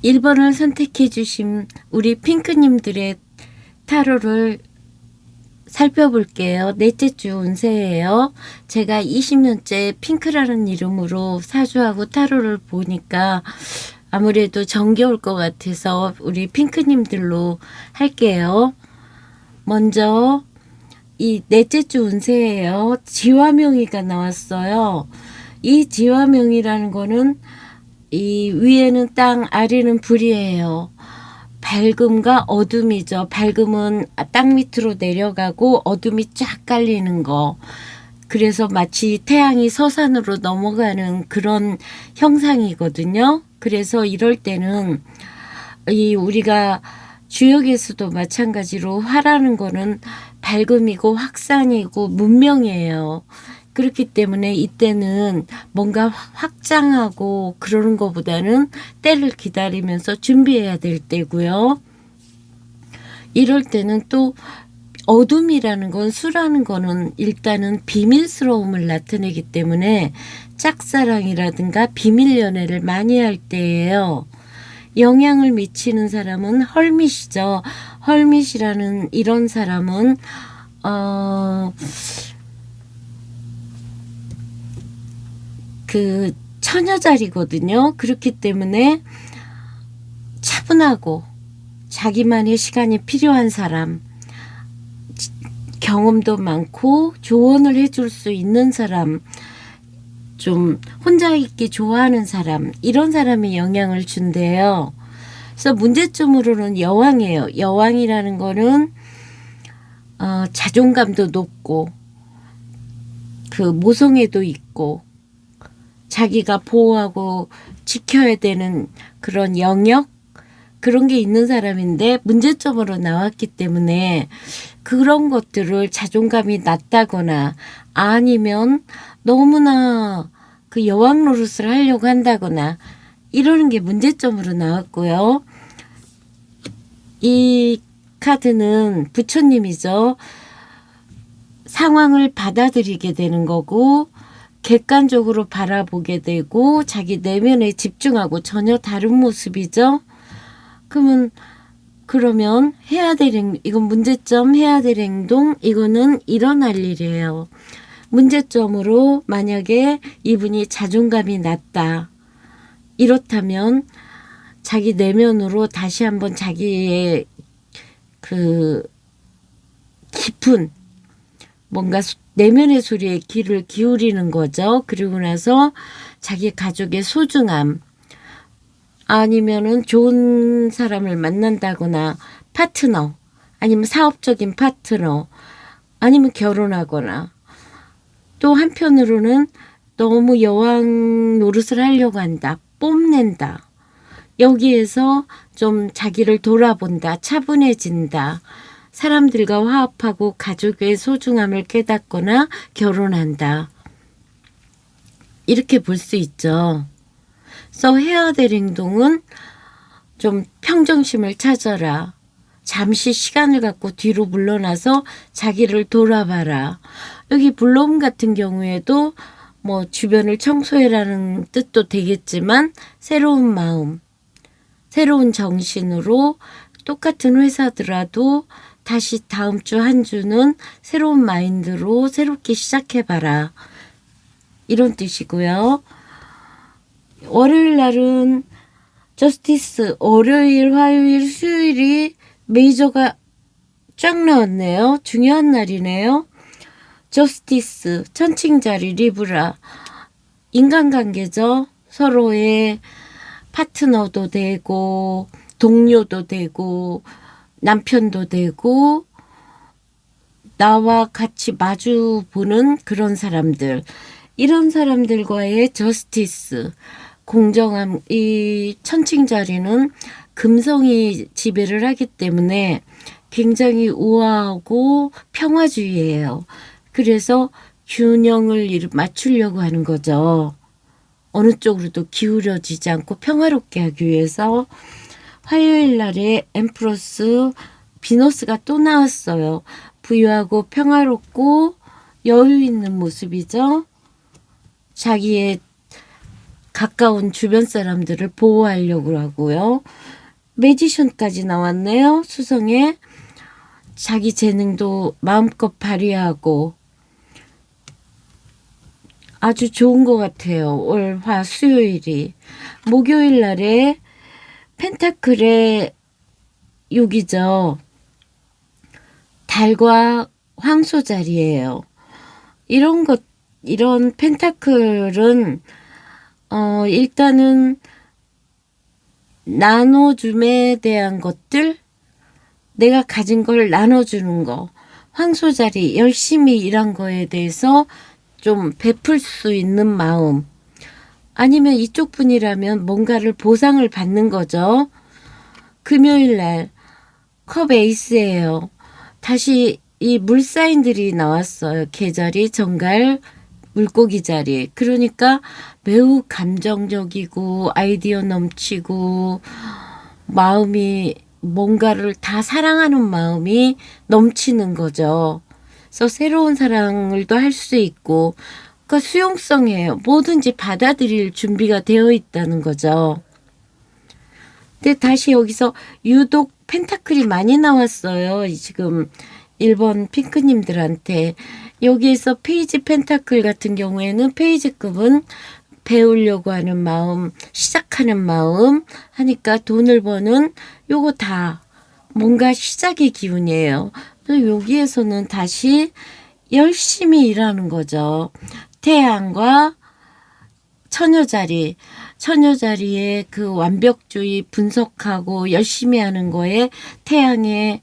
1번을 선택해 주신 우리 핑크님들의 타로를 살펴볼게요. 넷째 주 운세예요. 제가 20년째 핑크라는 이름으로 사주하고 타로를 보니까 아무래도 정겨울 것 같아서 우리 핑크님들로 할게요. 먼저 이 넷째 주 운세예요. 지화명의가 나왔어요. 이 지화명이라는 거는 이 위에는 땅, 아래는 불이에요. 밝음과 어둠이죠. 밝음은 땅 밑으로 내려가고 어둠이 쫙 깔리는 거. 그래서 마치 태양이 서산으로 넘어가는 그런 형상이거든요. 그래서 이럴 때는 이 우리가 주역에서도 마찬가지로 화라는 거는 밝음이고 확산이고 문명이에요. 그렇기 때문에 이때는 뭔가 확장하고 그러는 것보다는 때를 기다리면서 준비해야 될 때고요. 이럴 때는 또 어둠이라는 건, 수라는 거는 일단은 비밀스러움을 나타내기 때문에 짝사랑이라든가 비밀 연애를 많이 할 때예요. 영향을 미치는 사람은 헐밋이죠. 헐밋이라는 이런 사람은 그 처녀자리거든요. 그렇기 때문에 차분하고 자기만의 시간이 필요한 사람, 경험도 많고 조언을 해줄 수 있는 사람, 좀 혼자 있기 좋아하는 사람, 이런 사람이 영향을 준대요. 그래서 문제점으로는 여왕이에요. 여왕이라는 거는 자존감도 높고 그 모성애도 있고 자기가 보호하고 지켜야 되는 그런 영역, 그런 게 있는 사람인데 문제점으로 나왔기 때문에 그런 것들을 자존감이 낮다거나 아니면 너무나 그 여왕 노릇을 하려고 한다거나 이러는 게 문제점으로 나왔고요. 이 카드는 부처님이죠. 상황을 받아들이게 되는 거고 객관적으로 바라보게 되고 자기 내면에 집중하고 전혀 다른 모습이죠. 그러면 해야 될 이건 문제점, 해야 될 행동, 이거는 일어날 일이에요. 문제점으로 만약에 이분이 자존감이 낮다. 이렇다면 자기 내면으로 다시 한번 자기의 그 깊은 뭔가 내면의 소리에 귀를 기울이는 거죠. 그리고 나서 자기 가족의 소중함, 아니면은 좋은 사람을 만난다거나 파트너, 아니면 사업적인 파트너, 아니면 결혼하거나, 또 한편으로는 너무 여왕 노릇을 하려고 한다, 뽐낸다. 여기에서 좀 자기를 돌아본다, 차분해진다. 사람들과 화합하고 가족의 소중함을 깨닫거나 결혼한다. 이렇게 볼 수 있죠. 그래서 해야 될 행동은 좀 평정심을 찾아라. 잠시 시간을 갖고 뒤로 물러나서 자기를 돌아봐라. 여기 블럼 같은 경우에도 뭐 주변을 청소해라는 뜻도 되겠지만 새로운 마음, 새로운 정신으로 똑같은 회사더라도 다시 다음 주 한 주는 새로운 마인드로 새롭게 시작해봐라. 이런 뜻이고요. 월요일 날은 저스티스, 월요일, 화요일, 수요일이 메이저가 쫙 나왔네요. 중요한 날이네요. 저스티스, 천칭자리, 리브라, 인간관계죠. 서로의 파트너도 되고 동료도 되고 남편도 되고 나와 같이 마주 보는 그런 사람들, 이런 사람들과의 저스티스, 공정함. 이 천칭자리는 금성이 지배를 하기 때문에 굉장히 우아하고 평화주의예요. 그래서 균형을 맞추려고 하는 거죠. 어느 쪽으로도 기울어지지 않고 평화롭게 하기 위해서. 화요일 날에 엠프로스 비너스가 또 나왔어요. 부유하고 평화롭고 여유 있는 모습이죠. 자기의 가까운 주변 사람들을 보호하려고 하고요. 매지션까지 나왔네요. 수성에 자기 재능도 마음껏 발휘하고 아주 좋은 것 같아요. 월, 화, 수요일이. 목요일 날에 펜타클의 6이죠. 달과 황소 자리예요. 이런 펜타클은 일단은 나눠줌에 대한 것들, 내가 가진 걸 나눠주는 거, 황소 자리 열심히 일한 거에 대해서 좀 베풀 수 있는 마음, 아니면 이쪽 분이라면 뭔가를 보상을 받는 거죠. 금요일 날 컵 에이스예요. 다시 이 물사인들이 나왔어요. 개자리, 정갈, 물고기 자리. 그러니까 매우 감정적이고 아이디어 넘치고 마음이 뭔가를 다 사랑하는 마음이 넘치는 거죠. 그래서 새로운 사랑을 또 할 수 있고, 그러니까 수용성이에요. 뭐든지 받아들일 준비가 되어 있다는 거죠. 근데 다시 여기서 유독 펜타클이 많이 나왔어요. 지금 1번 핑크님들한테. 여기에서 페이지 펜타클 같은 경우에는 페이지급은 배우려고 하는 마음, 시작하는 마음 하니까 돈을 버는 요거 다 뭔가 시작의 기운이에요. 여기에서는 다시 열심히 일하는 거죠. 태양과 처녀자리, 처녀자리의 그 완벽주의 분석하고 열심히 하는 거에 태양의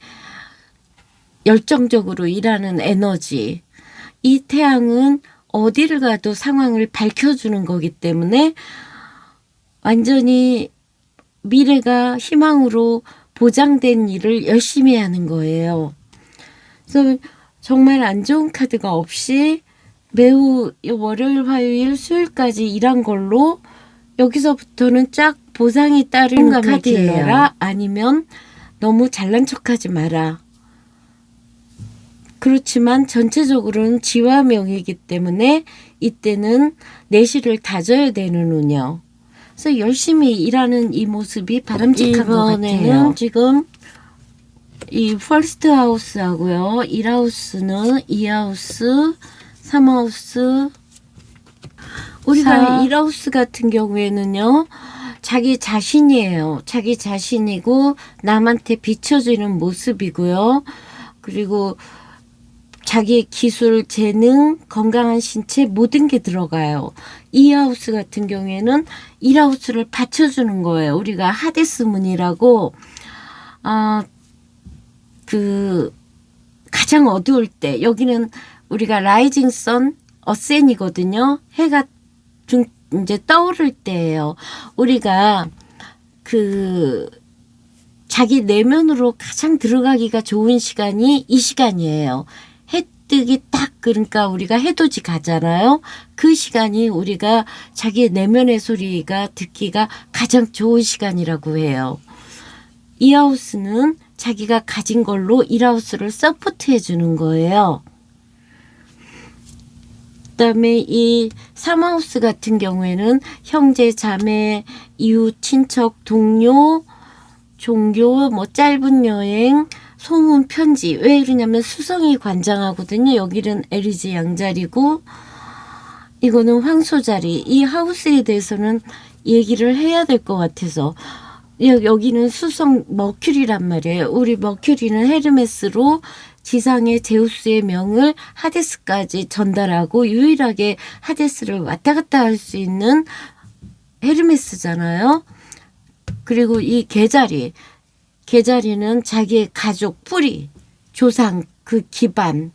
열정적으로 일하는 에너지. 이 태양은 어디를 가도 상황을 밝혀주는 거기 때문에 완전히 미래가 희망으로 보장된 일을 열심히 하는 거예요. 그래서 정말 안 좋은 카드가 없이 매우 월요일, 화요일, 수요일까지 일한 걸로 여기서부터는 쫙 보상이 따르는 카드예요. 아니면 너무 잘난 척하지 마라. 그렇지만 전체적으로는 지화명이기 때문에 이때는 내실을 다져야 되는 운이요. 그래서 열심히 일하는 이 모습이 바람직한 것 같아요. 지금 이 퍼스트 하우스하고요. 1하우스는 2하우스, 3하우스. 우리가 1하우스 같은 경우에는요. 자기 자신이에요. 자기 자신이고 남한테 비춰주는 모습이고요. 그리고 자기의 기술, 재능, 건강한 신체 모든 게 들어가요. 2하우스 같은 경우에는 1하우스를 받쳐주는 거예요. 우리가 하데스 문이라고 가장 어두울 때, 여기는 우리가 라이징 선 어센이거든요. 해가 이제 떠오를 때예요. 우리가 자기 내면으로 가장 들어가기가 좋은 시간이 이 시간이에요. 해 뜨기 딱, 그러니까 우리가 해돋이 가잖아요. 그 시간이 우리가 자기 내면의 소리가 듣기가 가장 좋은 시간이라고 해요. 이 하우스는 자기가 가진 걸로 1하우스를 서포트해 주는 거예요. 그다음에 이 3하우스 같은 경우에는 형제, 자매, 이웃, 친척, 동료, 종교, 짧은 여행, 소문, 편지. 왜 이러냐면 수성이 관장하거든요. 여기는 에리지 양자리고 이거는 황소자리. 이 하우스에 대해서는 얘기를 해야 될 것 같아서 여기는 수성 머큐리란 말이에요. 우리 머큐리는 헤르메스로 지상의 제우스의 명을 하데스까지 전달하고 유일하게 하데스를 왔다 갔다 할 수 있는 헤르메스잖아요. 그리고 이 개자리는 자기의 가족, 뿌리, 조상, 그 기반,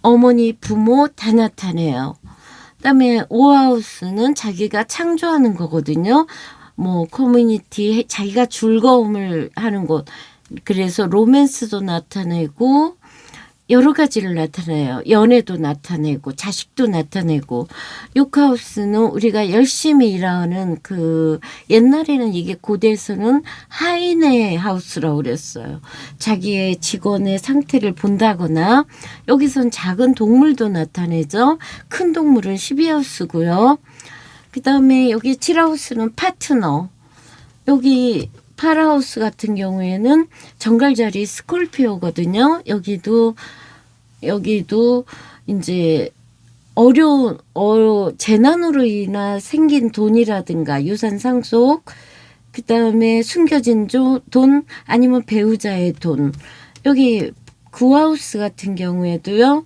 어머니, 부모 다 나타내요. 그다음에 5하우스는 자기가 창조하는 거거든요. 커뮤니티, 자기가 즐거움을 하는 곳. 그래서 로맨스도 나타내고 여러 가지를 나타내요. 연애도 나타내고 자식도 나타내고. 6하우스는 우리가 열심히 일하는 옛날에는 이게 고대에서는 하인의 하우스라고 그랬어요. 자기의 직원의 상태를 본다거나, 여기선 작은 동물도 나타내죠. 큰 동물은 12하우스고요. 그 다음에 여기 7하우스는 파트너. 여기 8하우스 같은 경우에는 정갈자리 스콜피오거든요. 여기도 이제 재난으로 인한 생긴 돈이라든가 유산 상속, 그 다음에 숨겨진 돈 아니면 배우자의 돈. 여기 9하우스 같은 경우에도요.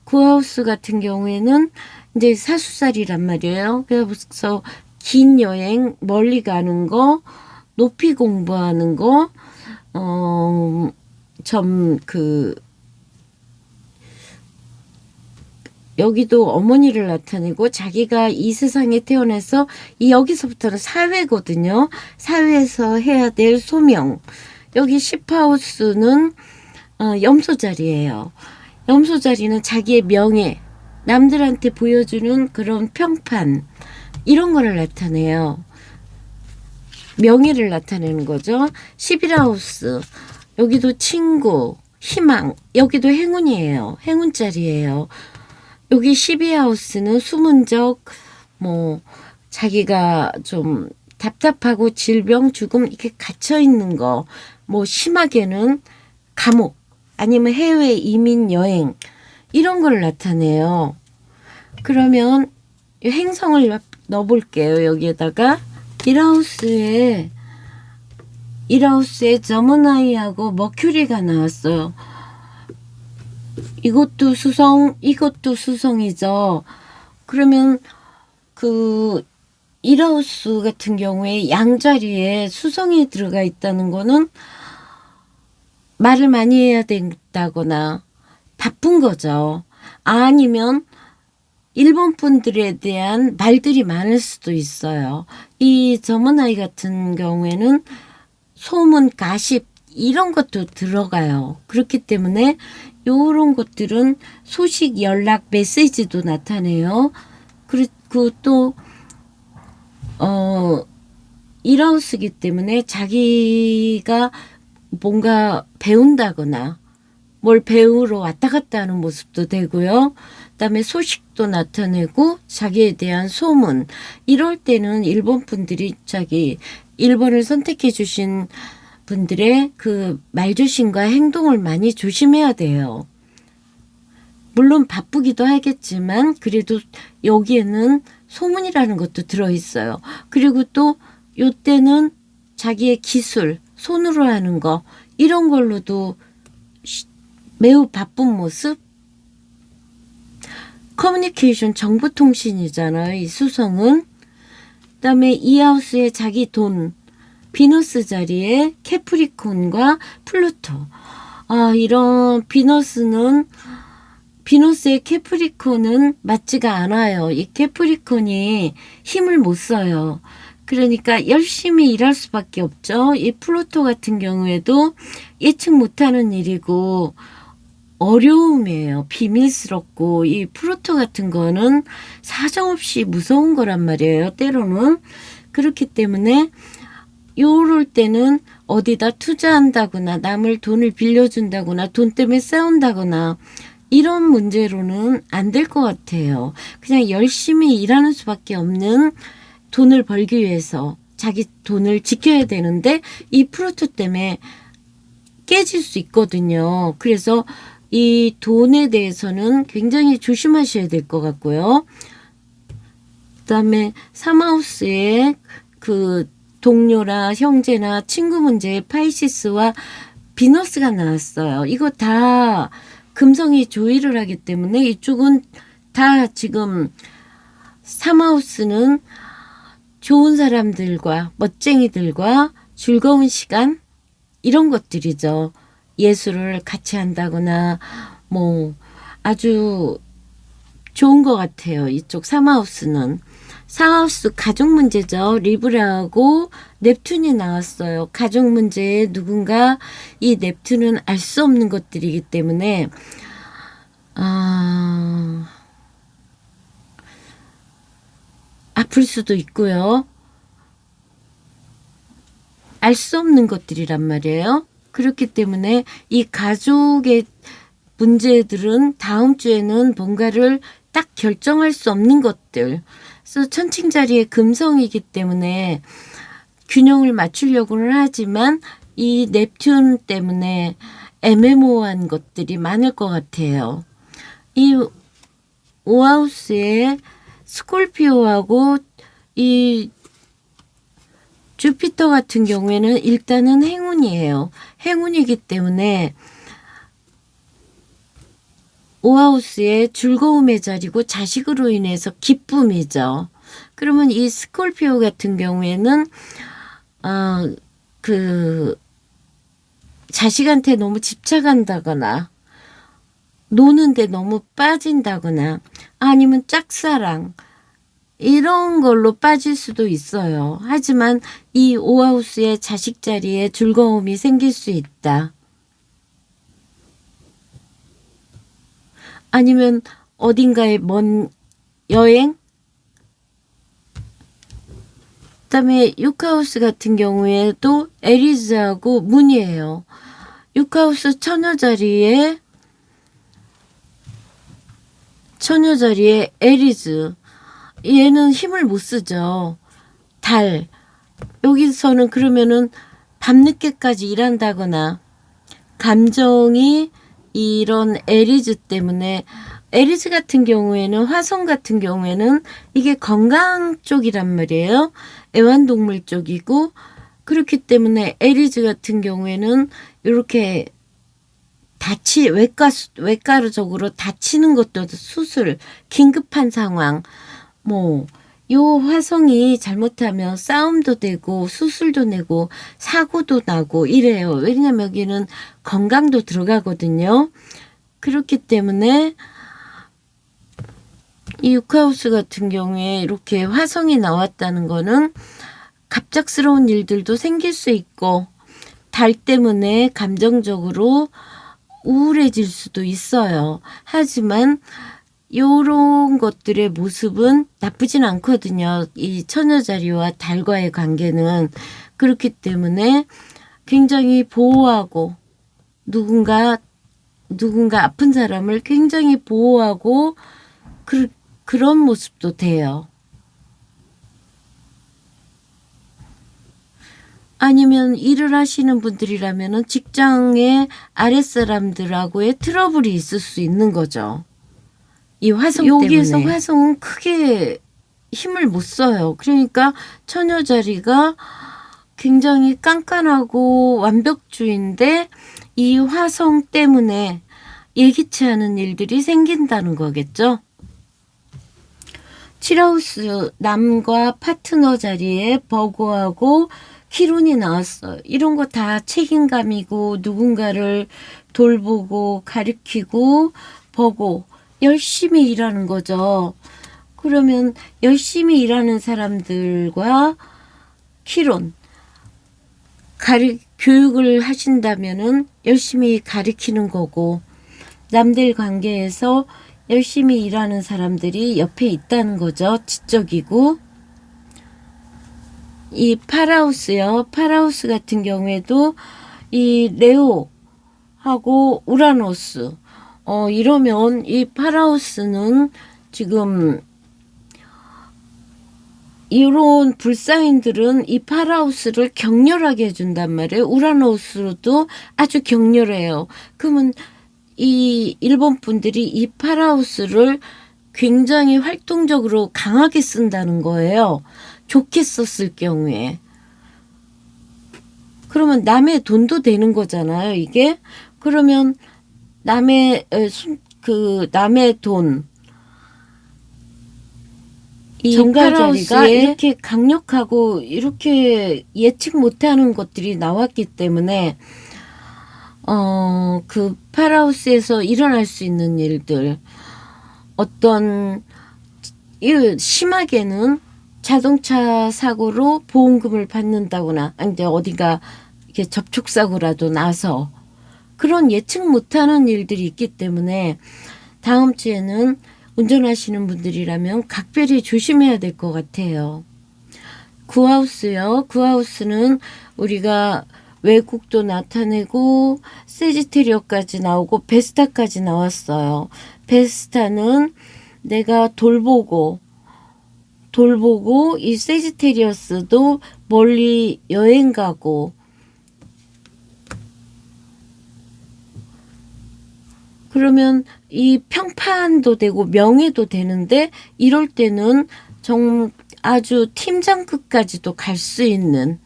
9하우스 같은 경우에는 이제 사수살이란 말이에요. 그래서 긴 여행, 멀리 가는 거, 높이 공부하는 거, 여기도 어머니를 나타내고 자기가 이 세상에 태어나서 여기서부터는 사회거든요. 사회에서 해야 될 소명. 여기 10하우스는 염소자리예요. 염소자리는 자기의 명예, 남들한테 보여주는 그런 평판, 이런 거를 나타내요. 명예를 나타내는 거죠. 11하우스. 여기도 친구, 희망. 여기도 행운이에요. 행운자리예요. 여기 12하우스는 숨은 적, 자기가 좀 답답하고 질병, 죽음 이렇게 갇혀 있는 거, 심하게는 감옥, 아니면 해외 이민 여행, 이런 걸 나타내요. 그러면 행성을 넣어볼게요. 여기에다가 1하우스에 저머나이하고 머큐리가 나왔어요. 이것도 수성이죠. 그러면 1하우스 같은 경우에 양자리에 수성이 들어가 있다는 거는 말을 많이 해야 된다거나 바쁜 거죠. 아니면 일본 분들에 대한 말들이 많을 수도 있어요. 이 저머나이 같은 경우에는 소문, 가십 이런 것도 들어가요. 그렇기 때문에 이런 것들은 소식, 연락, 메시지도 나타내요. 그리고 또 1하우스이기 때문에 자기가 뭔가 배운다거나 뭘 배우러 왔다 갔다 하는 모습도 되고요. 그다음에 소식도 나타내고 자기에 대한 소문. 이럴 때는 일본 분들이 일본을 선택해 주신 분들의 그 말조심과 행동을 많이 조심해야 돼요. 물론 바쁘기도 하겠지만 그래도 여기에는 소문이라는 것도 들어있어요. 그리고 또 요때는 자기의 기술, 손으로 하는 거 이런 걸로도 매우 바쁜 모습. 커뮤니케이션, 정보통신이잖아요. 이 수성은. 그다음에 이 하우스에 자기 돈, 비너스 자리에 캐프리콘과 플루토. 이런 비너스의 캐프리콘은 맞지가 않아요. 이 캐프리콘이 힘을 못 써요. 그러니까 열심히 일할 수밖에 없죠. 이 플루토 같은 경우에도 예측 못하는 일이고 어려움이에요. 비밀스럽고 이 플루토 같은 거는 사정없이 무서운 거란 말이에요. 때로는. 그렇기 때문에 요럴 때는 어디다 투자한다거나 남을 돈을 빌려준다거나 돈 때문에 싸운다거나 이런 문제로는 안 될 것 같아요. 그냥 열심히 일하는 수밖에 없는, 돈을 벌기 위해서 자기 돈을 지켜야 되는데 이 플루토 때문에 깨질 수 있거든요. 그래서 이 돈에 대해서는 굉장히 조심하셔야 될 것 같고요. 그다음에 3하우스에 그 동료나 형제나 친구 문제에 파이시스와 비너스가 나왔어요. 이거 다 금성이 조의를 하기 때문에 이쪽은 다 지금 3하우스는 좋은 사람들과 멋쟁이들과 즐거운 시간 이런 것들이죠. 예술을 같이 한다거나 아주 좋은 것 같아요. 이쪽 3하우스는. 4하우스 가족 문제죠. 리브라하고 넵튠이 나왔어요. 가족 문제에 누군가 이 넵튠은 알 수 없는 것들이기 때문에 아플 수도 있고요. 알 수 없는 것들이란 말이에요. 그렇기 때문에 이 가족의 문제들은 다음 주에는 뭔가를 딱 결정할 수 없는 것들, 그래서 천칭자리의 금성이기 때문에 균형을 맞추려고는 하지만 이 넵튠 때문에 애매모호한 것들이 많을 것 같아요. 이 오하우스의 스콜피오하고 이 주피터 같은 경우에는 일단은 행운이에요. 행운이기 때문에 오하우스의 즐거움의 자리고 자식으로 인해서 기쁨이죠. 그러면 이 스콜피오 같은 경우에는 그 자식한테 너무 집착한다거나 노는데 너무 빠진다거나 아니면 짝사랑 이런 걸로 빠질 수도 있어요. 하지만 이 오하우스의 자식 자리에 즐거움이 생길 수 있다. 아니면 어딘가에 먼 여행? 그다음에 6하우스 같은 경우에도 에리즈하고 문이에요. 6하우스 처녀 자리에 에리즈. 얘는 힘을 못 쓰죠. 달. 여기서는 그러면은 밤늦게까지 일한다거나 감정이 이런 에리즈 때문에 에리즈 같은 경우에는 화성 같은 경우에는 이게 건강 쪽이란 말이에요. 애완동물 쪽이고 그렇기 때문에 에리즈 같은 경우에는 이렇게 외과적으로 다치는 것도 수술, 긴급한 상황, 요 화성이 잘못하면 싸움도 되고 수술도 내고 사고도 나고 이래요. 왜냐면 여기는 건강도 들어가거든요. 그렇기 때문에 이 6하우스 같은 경우에 이렇게 화성이 나왔다는 거는 갑작스러운 일들도 생길 수 있고 달 때문에 감정적으로 우울해질 수도 있어요. 하지만 요런 것들의 모습은 나쁘진 않거든요. 이 처녀자리와 달과의 관계는. 그렇기 때문에 굉장히 보호하고 누군가 아픈 사람을 굉장히 보호하고 그런 모습도 돼요. 아니면 일을 하시는 분들이라면 직장의 아랫사람들하고의 트러블이 있을 수 있는 거죠. 이 화성 여기에서 때문에. 화성은 크게 힘을 못 써요. 그러니까 처녀 자리가 굉장히 깐깐하고 완벽주의인데 이 화성 때문에 예기치 않은 일들이 생긴다는 거겠죠. 7하우스 남과 파트너 자리에 버거하고 키론이 나왔어요. 이런 거 다 책임감이고 누군가를 돌보고 가르치고 보고 열심히 일하는 거죠. 그러면 열심히 일하는 사람들과 키론 교육을 하신다면은 열심히 가르치는 거고 남들 관계에서 열심히 일하는 사람들이 옆에 있다는 거죠. 지적이고 이 8하우스요. 8하우스 같은 경우에도 이 레오하고 우라노스 이러면 이 8하우스는 지금 이런 불사인들은 이 8하우스를 격렬하게 해준단 말이에요. 우라노스로도 아주 격렬해요. 그러면 이 일본 분들이 이 8하우스를 굉장히 활동적으로 강하게 쓴다는 거예요. 좋게 썼을 경우에. 그러면 남의 돈도 되는 거잖아요, 이게. 그러면 남의 돈, 이 8하우스가 이렇게 강력하고 이렇게 예측 못하는 것들이 나왔기 때문에 그 8하우스에서 일어날 수 있는 일들 어떤 심하게는 자동차 사고로 보험금을 받는다거나 이제 어디가 이렇게 접촉사고라도 나서 그런 예측 못하는 일들이 있기 때문에 다음 주에는 운전하시는 분들이라면 각별히 조심해야 될 것 같아요. 9하우스요. 9하우스는 우리가 외국도 나타내고 세지테리어까지 나오고 베스타까지 나왔어요. 베스타는 내가 돌보고 이 세지테리어스도 멀리 여행 가고 그러면 이 평판도 되고 명예도 되는데 이럴 때는 아주 팀장급까지도 갈 수 있는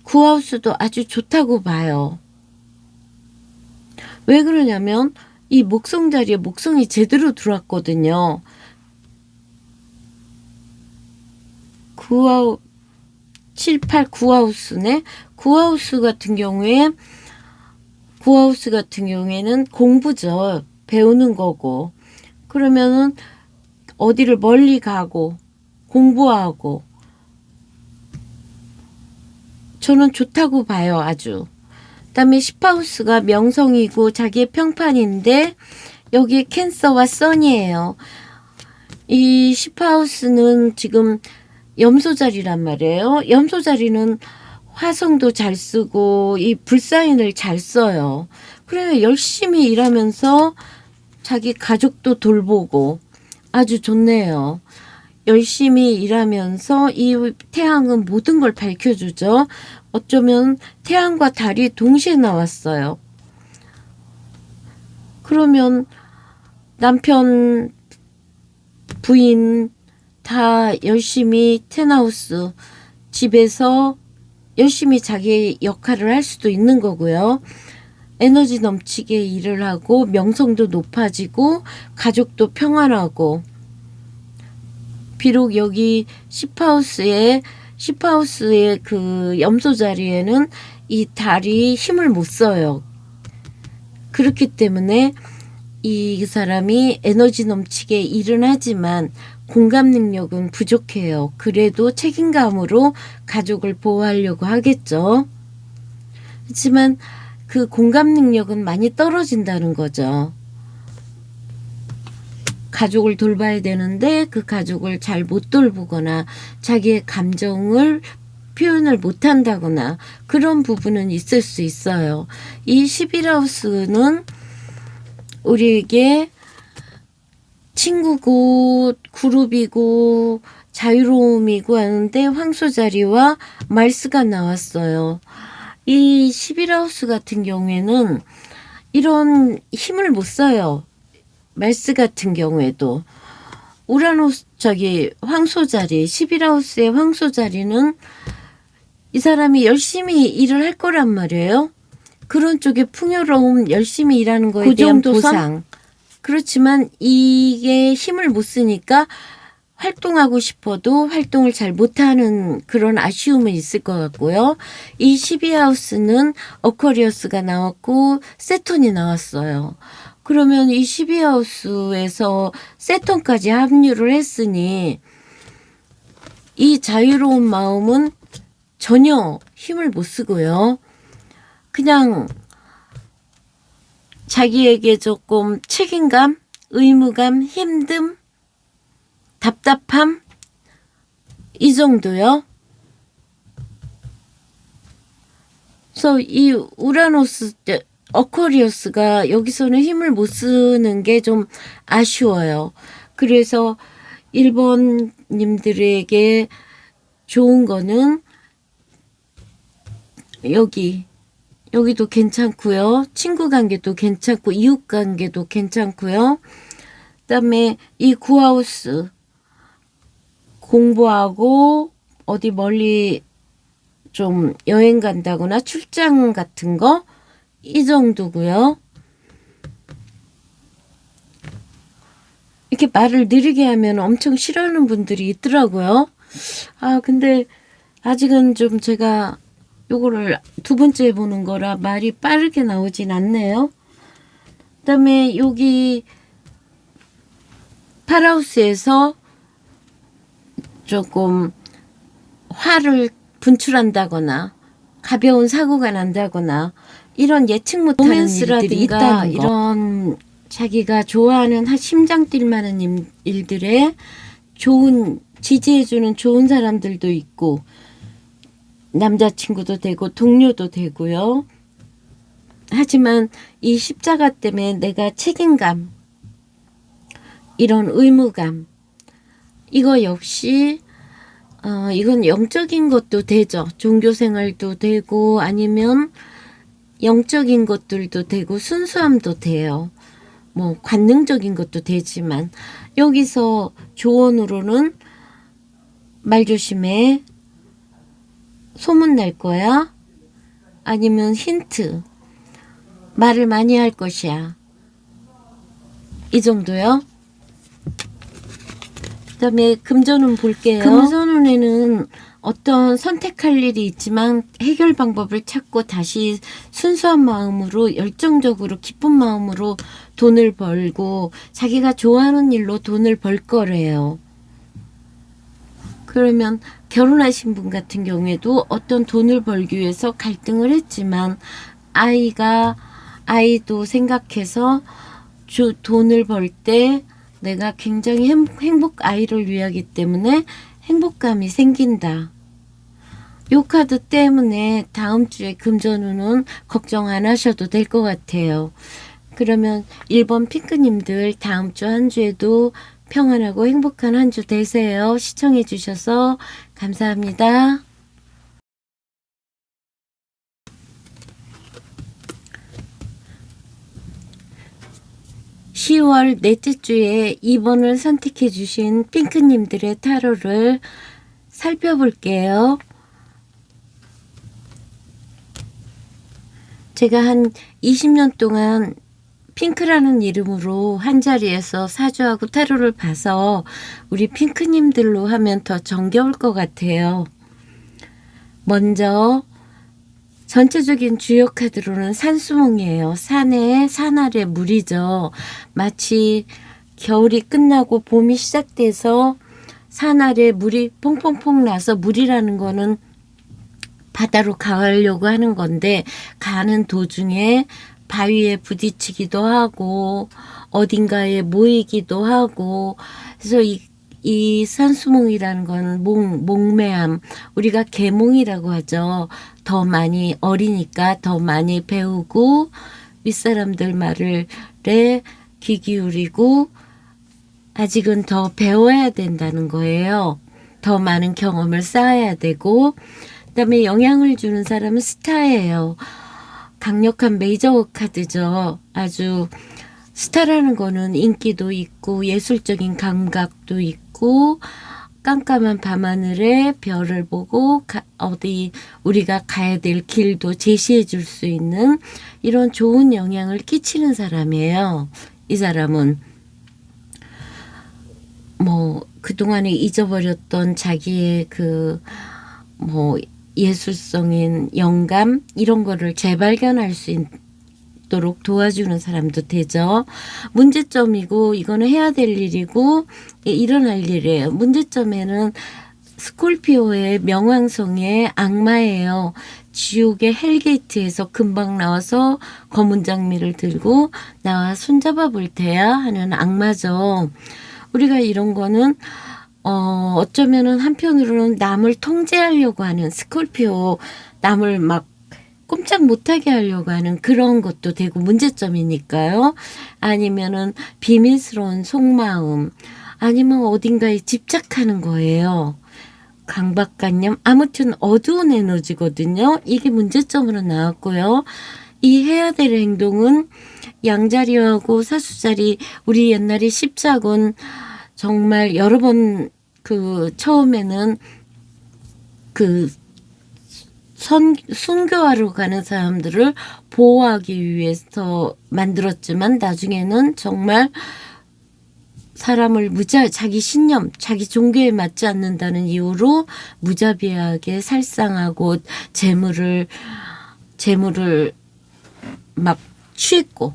구하우스도 아주 좋다고 봐요. 왜 그러냐면 이 목성 자리에 목성이 제대로 들어왔거든요. 7, 8 구하우스네. 구하우스 같은 경우에는 공부죠. 배우는 거고. 그러면은 어디를 멀리 가고 공부하고 저는 좋다고 봐요. 아주. 그다음에 10하우스가 명성이고 자기의 평판인데 여기에 캔서와 선이에요. 이 10하우스는 지금 염소 자리란 말이에요. 염소 자리는 화성도 잘 쓰고 이 불사인을 잘 써요. 그래 열심히 일하면서 자기 가족도 돌보고 아주 좋네요. 열심히 일하면서 이 태양은 모든 걸 밝혀주죠. 어쩌면 태양과 달이 동시에 나왔어요. 그러면 남편, 부인 다 열심히 텐하우스 집에서 열심히 자기의 역할을 할 수도 있는 거고요. 에너지 넘치게 일을 하고 명성도 높아지고 가족도 평안하고 비록 여기 10하우스의 그 염소 자리에는 이 달이 힘을 못 써요. 그렇기 때문에 이 사람이 에너지 넘치게 일은 하지만 공감 능력은 부족해요. 그래도 책임감으로 가족을 보호하려고 하겠죠. 하지만 그 공감 능력은 많이 떨어진다는 거죠. 가족을 돌봐야 되는데 그 가족을 잘 못 돌보거나 자기의 감정을 표현을 못 한다거나 그런 부분은 있을 수 있어요. 이 11하우스는 우리에게 친구고 그룹이고 자유로움이고 하는데 황소자리와 말스가 나왔어요. 이 11하우스 같은 경우에는 이런 힘을 못 써요. 말스 같은 경우에도 우라노스 황소자리 11하우스의 황소자리는 이 사람이 열심히 일을 할 거란 말이에요. 그런 쪽에 풍요로움 열심히 일하는 거에 대한 보상. 그렇지만 이게 힘을 못 쓰니까 활동하고 싶어도 활동을 잘 못하는 그런 아쉬움은 있을 것 같고요. 이 12하우스는 어쿼리어스가 나왔고 세톤이 나왔어요. 그러면 이 12하우스에서 세톤까지 합류를 했으니 이 자유로운 마음은 전혀 힘을 못 쓰고요. 그냥 자기에게 조금 책임감, 의무감, 힘듦, 답답함 이 정도요. 그래서 이 우라노스 어쿼리어스가 여기서는 힘을 못 쓰는 게 좀 아쉬워요. 그래서 일본님들에게 좋은 거는 여기도 괜찮고요. 친구 관계도 괜찮고 이웃 관계도 괜찮고요. 그다음에 이 구하우스 공부하고 어디 멀리 좀 여행 간다거나 출장 같은 거 이 정도고요. 이렇게 말을 느리게 하면 엄청 싫어하는 분들이 있더라고요. 근데 아직은 좀 제가 요거를 두 번째 보는 거라 말이 빠르게 나오진 않네요. 그다음에 여기 팔하우스에서 조금 화를 분출한다거나 가벼운 사고가 난다거나 이런 예측 못하는 일들이 있다는 거. 이런 자기가 좋아하는 심장 뛸 만한 일들에 좋은 지지해주는 좋은 사람들도 있고 남자친구도 되고 동료도 되고요. 하지만 이 십자가 때문에 내가 책임감 이런 의무감 이거 역시 이건 영적인 것도 되죠. 종교 생활도 되고 아니면 영적인 것들도 되고 순수함도 돼요. 뭐 관능적인 것도 되지만 여기서 조언으로는 말 조심해. 소문 낼 거야. 아니면 힌트. 말을 많이 할 것이야. 이 정도요. 그 다음에 금전운 볼게요. 금전운에는 어떤 선택할 일이 있지만 해결 방법을 찾고 다시 순수한 마음으로 열정적으로 기쁜 마음으로 돈을 벌고 자기가 좋아하는 일로 돈을 벌 거래요. 그러면 결혼하신 분 같은 경우에도 어떤 돈을 벌기 위해서 갈등을 했지만 아이도 생각해서 돈을 벌 때 내가 굉장히 아이를 위하기 때문에 행복감이 생긴다. 요 카드 때문에 다음 주에 금전운은 걱정 안 하셔도 될 것 같아요. 그러면 1번 핑크님들 다음 주 한 주에도 평안하고 행복한 한 주 되세요. 시청해 주셔서 감사합니다. (10월) 넷째 주에 2번을 선택해 주신 핑크님들의 타로를 살펴볼게요. 제가 한 20년 동안 핑크라는 이름으로 한자리에서 사주하고 타로를 봐서 우리 핑크님들로 하면 더 정겨울 것 같아요. 먼저 전체적인 주요 카드로는 산수몽이에요. 산 아래 물이죠. 마치 겨울이 끝나고 봄이 시작돼서 산 아래 물이 퐁퐁퐁 나서 물이라는 거는 바다로 가려고 하는 건데 가는 도중에 바위에 부딪히기도 하고 어딘가에 모이기도 하고 그래서 이 산수몽이라는 건 몽매함 우리가 계몽이라고 하죠. 더 많이 어리니까 더 많이 배우고 윗사람들 말에 귀 기울이고 아직은 더 배워야 된다는 거예요. 더 많은 경험을 쌓아야 되고 그다음에 영향을 주는 사람은 스타예요. 강력한 메이저 카드죠. 아주 스타라는 거는 인기도 있고 예술적인 감각도 있고 깜깜한 밤하늘에 별을 보고 어디 우리가 가야 될 길도 제시해 줄 수 있는 이런 좋은 영향을 끼치는 사람이에요. 이 사람은 뭐 그동안에 잊어버렸던 자기의 예술성인 영감 이런 거를 재발견할 수 있도록 도와주는 사람도 되죠. 문제점이고 이거는 해야 될 일이고 일어날 일이에요. 문제점에는 스콜피오의 명왕성의 악마예요. 지옥의 헬게이트에서 금방 나와서 검은 장미를 들고 나와 손잡아 볼 테야 하는 악마죠. 우리가 이런 거는 어쩌면은 한편으로는 남을 통제하려고 하는 스콜피오 남을 막 꼼짝 못하게 하려고 하는 그런 것도 되고 문제점이니까요. 아니면은 비밀스러운 속마음 아니면 어딘가에 집착하는 거예요. 강박관념 아무튼 어두운 에너지거든요. 이게 문제점으로 나왔고요. 이 해야 될 행동은 양자리하고 사수자리 우리 옛날에 십자군 정말 여러 번 처음에는 순교하러 가는 사람들을 보호하기 위해서 만들었지만 나중에는 정말 사람을 자기 신념, 자기 종교에 맞지 않는다는 이유로 무자비하게 살상하고 재물을 막 취했고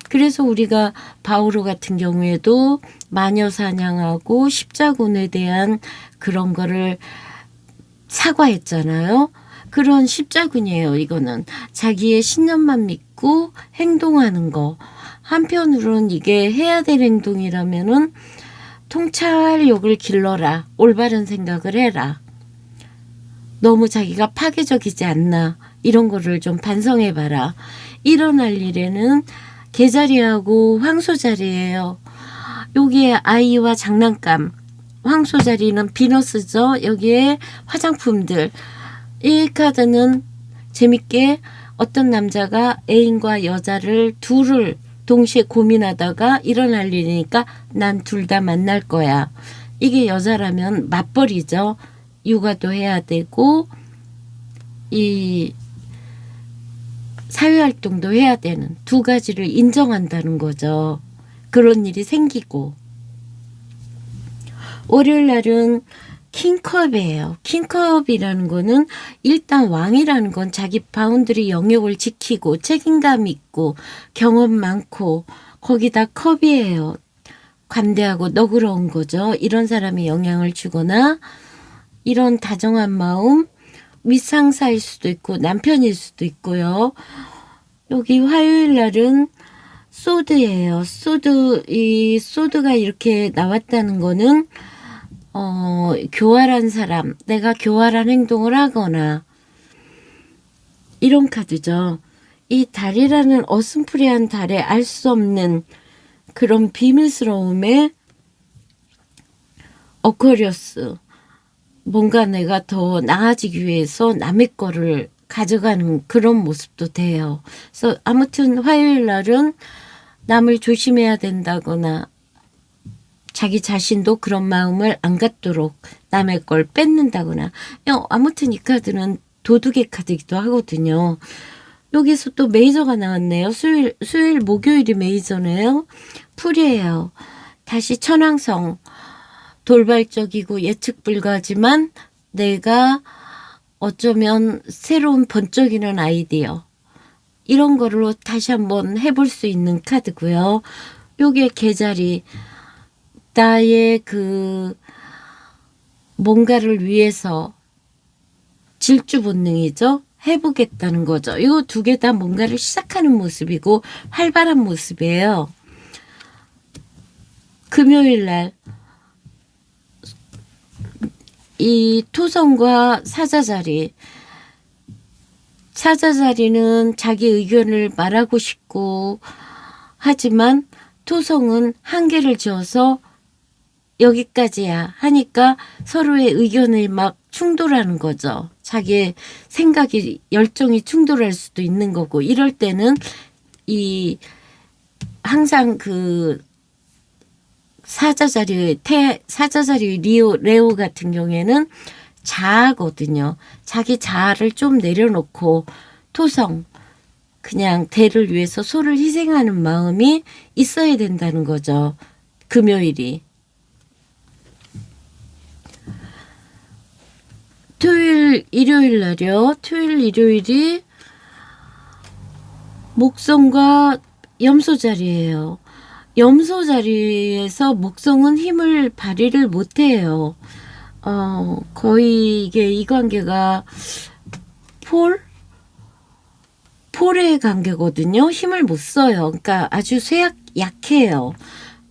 그래서 우리가 바오로 같은 경우에도 마녀 사냥하고 십자군에 대한 그런 거를 사과했잖아요. 그런 십자군이에요. 이거는 자기의 신념만 믿고 행동하는 거. 한편으로는 이게 해야 될 행동이라면은 통찰력을 길러라. 올바른 생각을 해라. 너무 자기가 파괴적이지 않나. 이런 거를 좀 반성해봐라. 일어날 일에는 개자리하고 황소자리예요. 여기에 아이와 장난감. 황소 자리는 비너스죠. 여기에 화장품들. 이 카드는 재밌게 어떤 남자가 애인과 여자를 둘을 동시에 고민하다가 일어날 일이니까 난 둘 다 만날 거야. 이게 여자라면 맞벌이죠. 육아도 해야 되고 이 사회활동도 해야 되는 두 가지를 인정한다는 거죠. 그런 일이 생기고 월요일 날은 킹컵이에요. 킹컵이라는 거는 일단 왕이라는 건 자기 바운드리 영역을 지키고 책임감 있고 경험 많고 거기다 컵이에요. 관대하고 너그러운 거죠. 이런 사람이 영향을 주거나 이런 다정한 마음 윗상사일 수도 있고 남편일 수도 있고요. 여기 화요일 날은 소드예요. 소드, 이 소드가 이렇게 나왔다는 거는 교활한 사람, 내가 교활한 행동을 하거나 이런 카드죠. 이 달이라는 어슴푸레한 달에 알 수 없는 그런 비밀스러움에 어쿼리어스, 뭔가 내가 더 나아지기 위해서 남의 거를 가져가는 그런 모습도 돼요. 그래서 아무튼 화요일 날은 남을 조심해야 된다거나 자기 자신도 그런 마음을 안 갖도록 남의 걸 뺏는다거나 아무튼 이 카드는 도둑의 카드이기도 하거든요. 여기서 또 메이저가 나왔네요. 수요일 목요일이 메이저네요. 풀이에요. 다시 천왕성. 돌발적이고 예측 불가하지만 내가 어쩌면 새로운 번쩍이는 아이디어 이런 거로 다시 한번 해볼 수 있는 카드고요. 요게 계자리 나의 그 뭔가를 위해서 질주 본능이죠. 해보겠다는 거죠. 이거 두 개 다 뭔가를 시작하는 모습이고 활발한 모습이에요. 금요일 날 이 토성과 사자자리 사자자리는 자기 의견을 말하고 싶고 하지만 토성은 한계를 지어서 여기까지야 하니까 서로의 의견을 막 충돌하는 거죠. 자기의 생각이 열정이 충돌할 수도 있는 거고 이럴 때는 이 항상 그 사자자리 레오 같은 경우에는 자아거든요. 자기 자아를 좀 내려놓고 토성 그냥 대를 위해서 소를 희생하는 마음이 있어야 된다는 거죠. 금요일이. 토요일 일요일 날이요. 토요일 일요일이 목성과 염소 자리예요. 염소 자리에서 목성은 힘을 발휘를 못해요. 거의 이게 이 관계가 폴의 관계거든요. 힘을 못 써요. 그러니까 아주 약해요.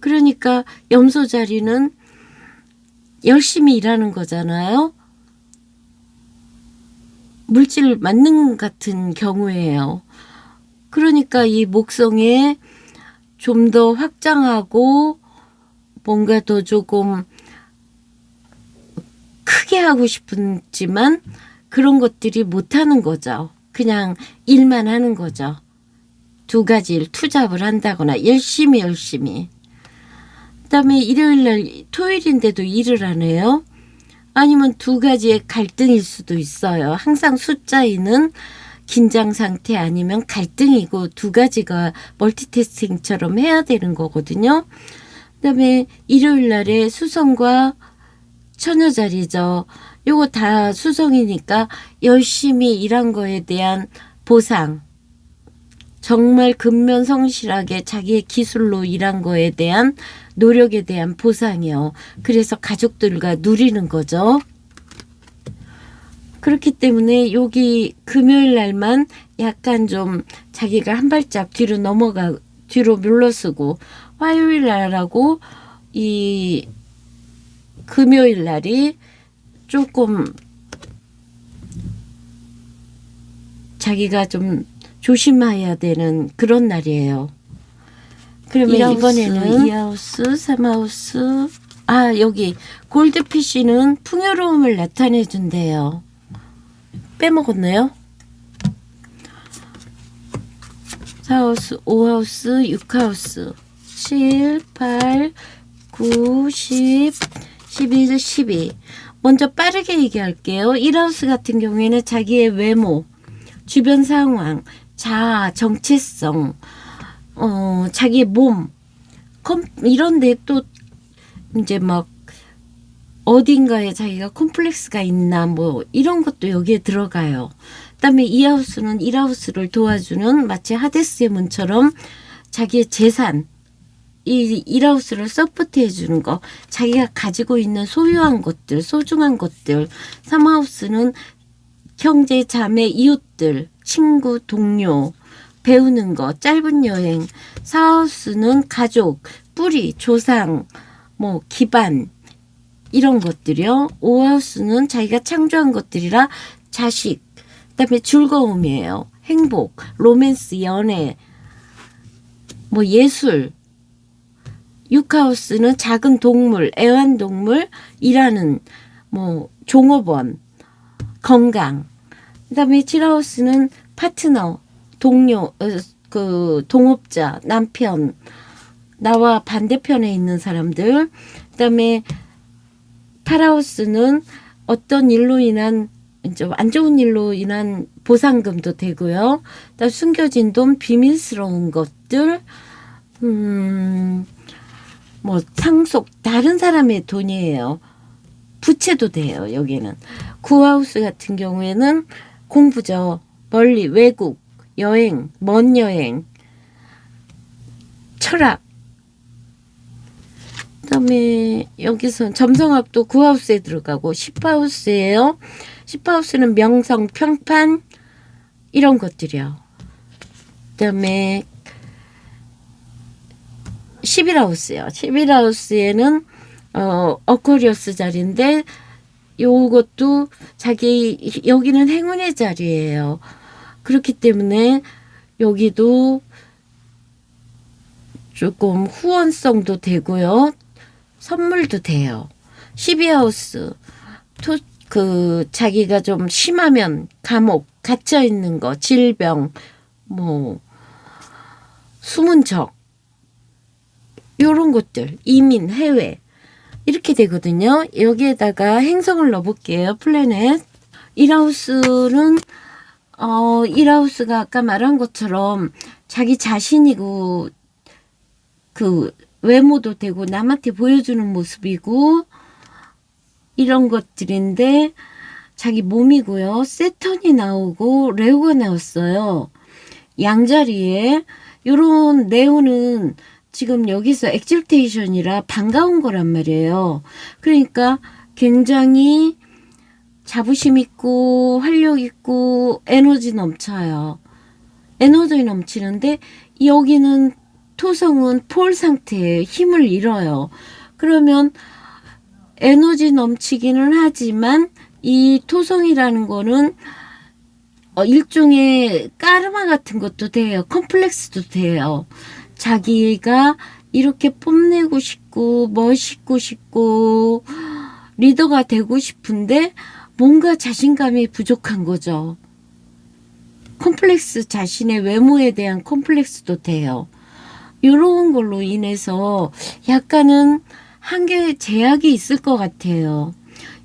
그러니까 염소 자리는 열심히 일하는 거잖아요. 물질 만능 같은 경우에요. 그러니까 이 목성에 좀 더 확장하고 뭔가 더 조금 크게 하고 싶지만 그런 것들이 못하는 거죠. 그냥 일만 하는 거죠. 두 가지 일 투잡을 한다거나 열심히 그다음에 일요일날 토요일인데도 일을 하네요. 아니면 두 가지의 갈등일 수도 있어요. 항상 숫자이는 긴장 상태 아니면 갈등이고 두 가지가 멀티태스킹처럼 해야 되는 거거든요. 그다음에 일요일 날에 수성과 처녀 자리죠. 요거 다 수성이니까 열심히 일한 거에 대한 보상. 정말 근면성실하게 자기의 기술로 일한 거에 대한 노력에 대한 보상이요. 그래서 가족들과 누리는 거죠. 그렇기 때문에 여기 금요일 날만 약간 좀 자기가 한 발짝 뒤로 물러서고 화요일 날하고 이 금요일 날이 조금 자기가 좀 조심해야 되는 그런 날이에요. 그러면 이번에는 2하우스, 3하우스, 여기 골드피쉬는 풍요로움을 나타내 준대요. 빼먹었네요. 4하우스, 5하우스, 6하우스, 7, 8, 9, 10, 11, 12. 먼저 빠르게 얘기할게요. 1하우스 같은 경우에는 자기의 외모, 주변 상황, 자아, 정체성, 자기의 몸, 이런데 또 이제 막 어딘가에 자기가 콤플렉스가 있나 뭐 이런 것도 여기에 들어가요. 그다음에 2하우스는 1하우스를 도와주는 마치 하데스의 문처럼 자기의 재산, 이 1하우스를 서포트해 주는 거, 자기가 가지고 있는 소유한 것들, 소중한 것들. 3하우스는 형제, 자매, 이웃들, 친구, 동료, 배우는 거, 짧은 여행. 4하우스는 가족, 뿌리, 조상, 뭐 기반 이런 것들이요. 5하우스는 자기가 창조한 것들이라 자식, 그다음에 즐거움이에요. 행복, 로맨스, 연애, 뭐 예술. 6하우스는 작은 동물, 애완동물, 일하는 뭐 종업원, 건강. 그다음에 7하우스는 파트너, 동료, 그 동업자, 남편, 나와 반대편에 있는 사람들. 그다음에 8하우스는 어떤 일로 인한 좀 안 좋은 일로 인한 보상금도 되고요. 그다음 숨겨진 돈, 비밀스러운 것들, 뭐 상속, 다른 사람의 돈이에요. 부채도 돼요. 여기는 9하우스 같은 경우에는 공부죠. 멀리, 외국, 여행, 먼 여행, 철학. 그다음에 여기서 점성합도 9하우스에 들어가고 10하우스예요. 10하우스는 명성, 평판 이런 것들이요. 그다음에 11하우스요. 11하우스에는 어쿼리어스 자리인데 요것도 자기 여기는 행운의 자리예요. 그렇기 때문에 여기도 조금 후원성도 되고요. 선물도 돼요. 12하우스 자기가 좀 심하면 감옥 갇혀 있는 거, 질병, 뭐 숨은 적 요런 것들, 이민, 해외 이렇게 되거든요. 여기에다가 행성을 넣어볼게요. 플래넷. 1하우스는 1하우스가 아까 말한 것처럼 자기 자신이고 그 외모도 되고 남한테 보여주는 모습이고 이런 것들인데 자기 몸이고요. 세턴이 나오고 레오가 나왔어요. 양자리에. 요런 레오는 지금 여기서 엑질테이션이라 반가운 거란 말이에요. 그러니까 굉장히 자부심 있고 활력 있고 에너지 넘쳐요. 에너지 넘치는데 여기는 토성은 폴 상태에 힘을 잃어요. 그러면 에너지 넘치기는 하지만 이 토성이라는 거는 일종의 까르마 같은 것도 돼요. 컴플렉스도 돼요. 자기가 이렇게 뽐내고 싶고 멋있고 싶고 리더가 되고 싶은데 뭔가 자신감이 부족한 거죠. 컴플렉스, 자신의 외모에 대한 컴플렉스도 돼요. 이런 걸로 인해서 약간은 한계의 제약이 있을 것 같아요.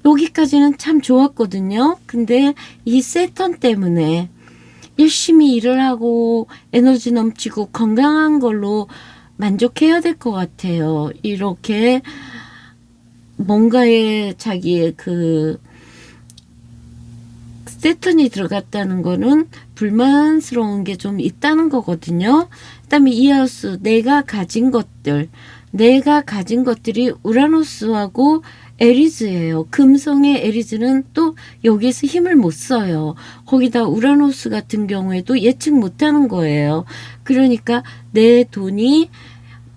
여기까지는 참 좋았거든요. 근데 이 세턴 때문에 열심히 일을 하고 에너지 넘치고 건강한 걸로 만족해야 될 것 같아요. 이렇게 뭔가에 자기의 그 세턴이 들어갔다는 거는 불만스러운 게 좀 있다는 거거든요. 그다음에 이하우스, 내가 가진 것들이 우라노스하고 에리즈예요. 금성의 에리즈는 또 여기에서 힘을 못 써요. 거기다 우라노스 같은 경우에도 예측 못하는 거예요. 그러니까 내 돈이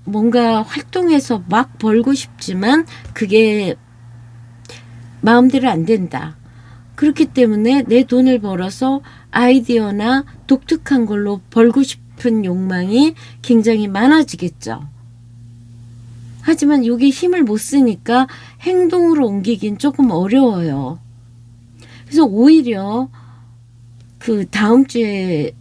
뭔가 활동해서 막 벌고 싶지만 그게 마음대로 안 된다. 그렇기 때문에 내 돈을 벌어서 아이디어나 독특한 걸로 벌고 싶은 욕망이 굉장히 많아지겠죠. 하지만 여기 힘을 못 쓰니까 행동으로 옮기긴 조금 어려워요. 그래서 오히려 그 다음 주에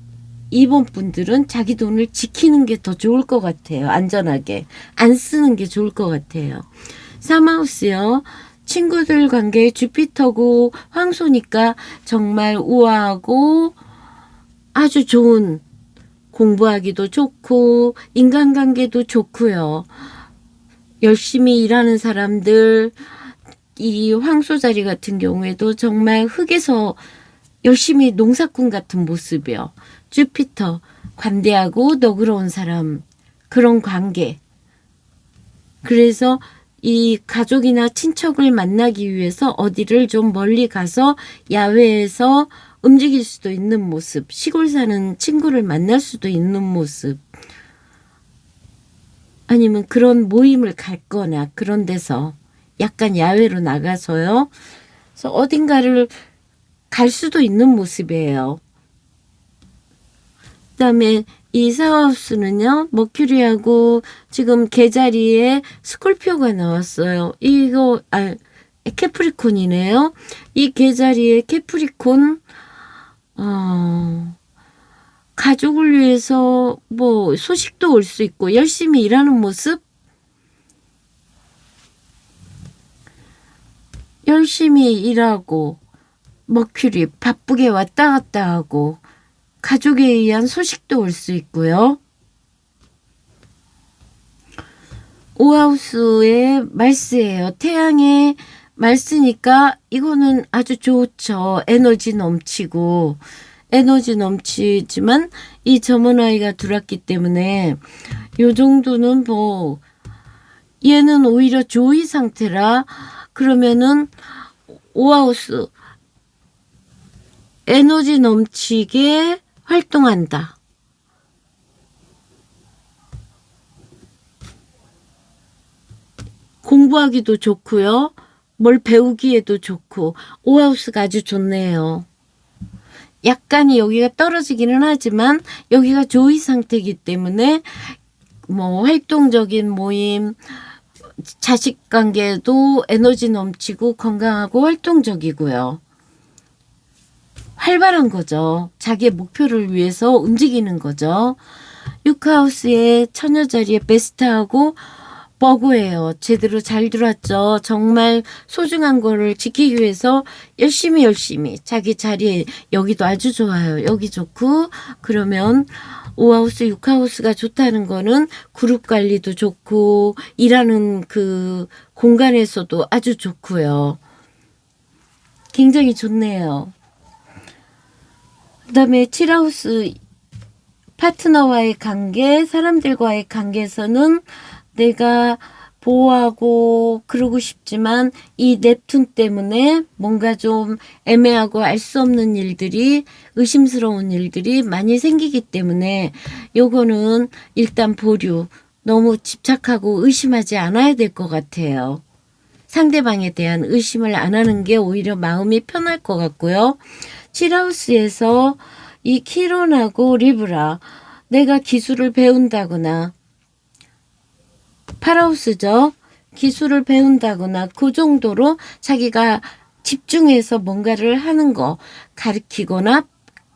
이번 분들은 자기 돈을 지키는 게 더 좋을 것 같아요. 안전하게. 안 쓰는 게 좋을 것 같아요. 3하우스요. 친구들 관계 주피터고 황소니까 정말 우아하고 아주 좋은, 공부하기도 좋고 인간관계도 좋고요. 열심히 일하는 사람들, 이 황소 자리 같은 경우에도 정말 흙에서 열심히 농사꾼 같은 모습이요. 주피터, 관대하고 너그러운 사람, 그런 관계. 그래서 이 가족이나 친척을 만나기 위해서 어디를 좀 멀리 가서 야외에서 움직일 수도 있는 모습, 시골 사는 친구를 만날 수도 있는 모습, 아니면 그런 모임을 갈 거나 그런 데서 약간 야외로 나가서요. 그래서 어딘가를 갈 수도 있는 모습이에요. 그다음에 이 사하우스는요, 머큐리하고 지금 개자리에 스콜피오가 나왔어요. 이거 캐프리콘이네요. 이 개자리에 캐프리콘, 가족을 위해서 뭐 소식도 올 수 있고 열심히 일하는 모습, 열심히 일하고 머큐리 바쁘게 왔다 갔다 하고 가족에 의한 소식도 올 수 있고요. 오하우스의 말스예요. 태양의 말스니까 이거는 아주 좋죠. 에너지 넘치고, 에너지 넘치지만 이 점원아이가 들어왔기 때문에 요 정도는 뭐 얘는 오히려 조이 상태라, 그러면은 오하우스 에너지 넘치게 활동한다. 공부하기도 좋고요. 뭘 배우기에도 좋고 오하우스가 아주 좋네요. 약간이 여기가 떨어지기는 하지만 여기가 조이 상태이기 때문에 뭐 활동적인 모임, 자식 관계도 에너지 넘치고 건강하고 활동적이고요. 활발한 거죠. 자기의 목표를 위해서 움직이는 거죠. 6하우스의 처녀 자리에 베스트하고 버그예요. 제대로 잘 들어왔죠. 정말 소중한 거를 지키기 위해서 열심히 자기 자리에, 여기도 아주 좋아요. 여기 좋고, 그러면 5하우스, 6하우스가 좋다는 거는 그룹 관리도 좋고 일하는 그 공간에서도 아주 좋고요. 굉장히 좋네요. 그 다음에 7하우스 파트너와의 관계, 사람들과의 관계에서는 내가 보호하고 그러고 싶지만 이 넵튠 때문에 뭔가 좀 애매하고 알 수 없는 일들이, 의심스러운 일들이 많이 생기기 때문에 요거는 일단 보류, 너무 집착하고 의심하지 않아야 될 것 같아요. 상대방에 대한 의심을 안 하는 게 오히려 마음이 편할 것 같고요. 7하우스에서 이 키론하고 리브라, 내가 기술을 배운다거나, 8하우스죠. 기술을 배운다거나 그 정도로 자기가 집중해서 뭔가를 하는 거, 가르치거나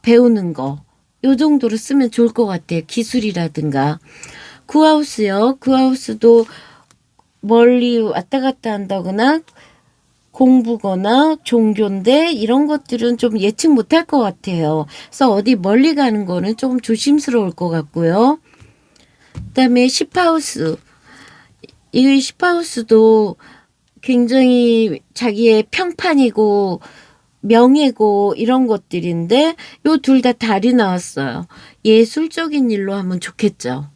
배우는 거, 요 정도로 쓰면 좋을 것 같아요. 기술이라든가. 9하우스요. 9하우스도 멀리 왔다 갔다 한다거나 공부거나 종교인데 이런 것들은 좀 예측 못할 것 같아요. 그래서 어디 멀리 가는 거는 조금 조심스러울 것 같고요. 그다음에 10하우스. 이 10하우스도 굉장히 자기의 평판이고 명예고 이런 것들인데 요 둘 다 달이 나왔어요. 예술적인 일로 하면 좋겠죠.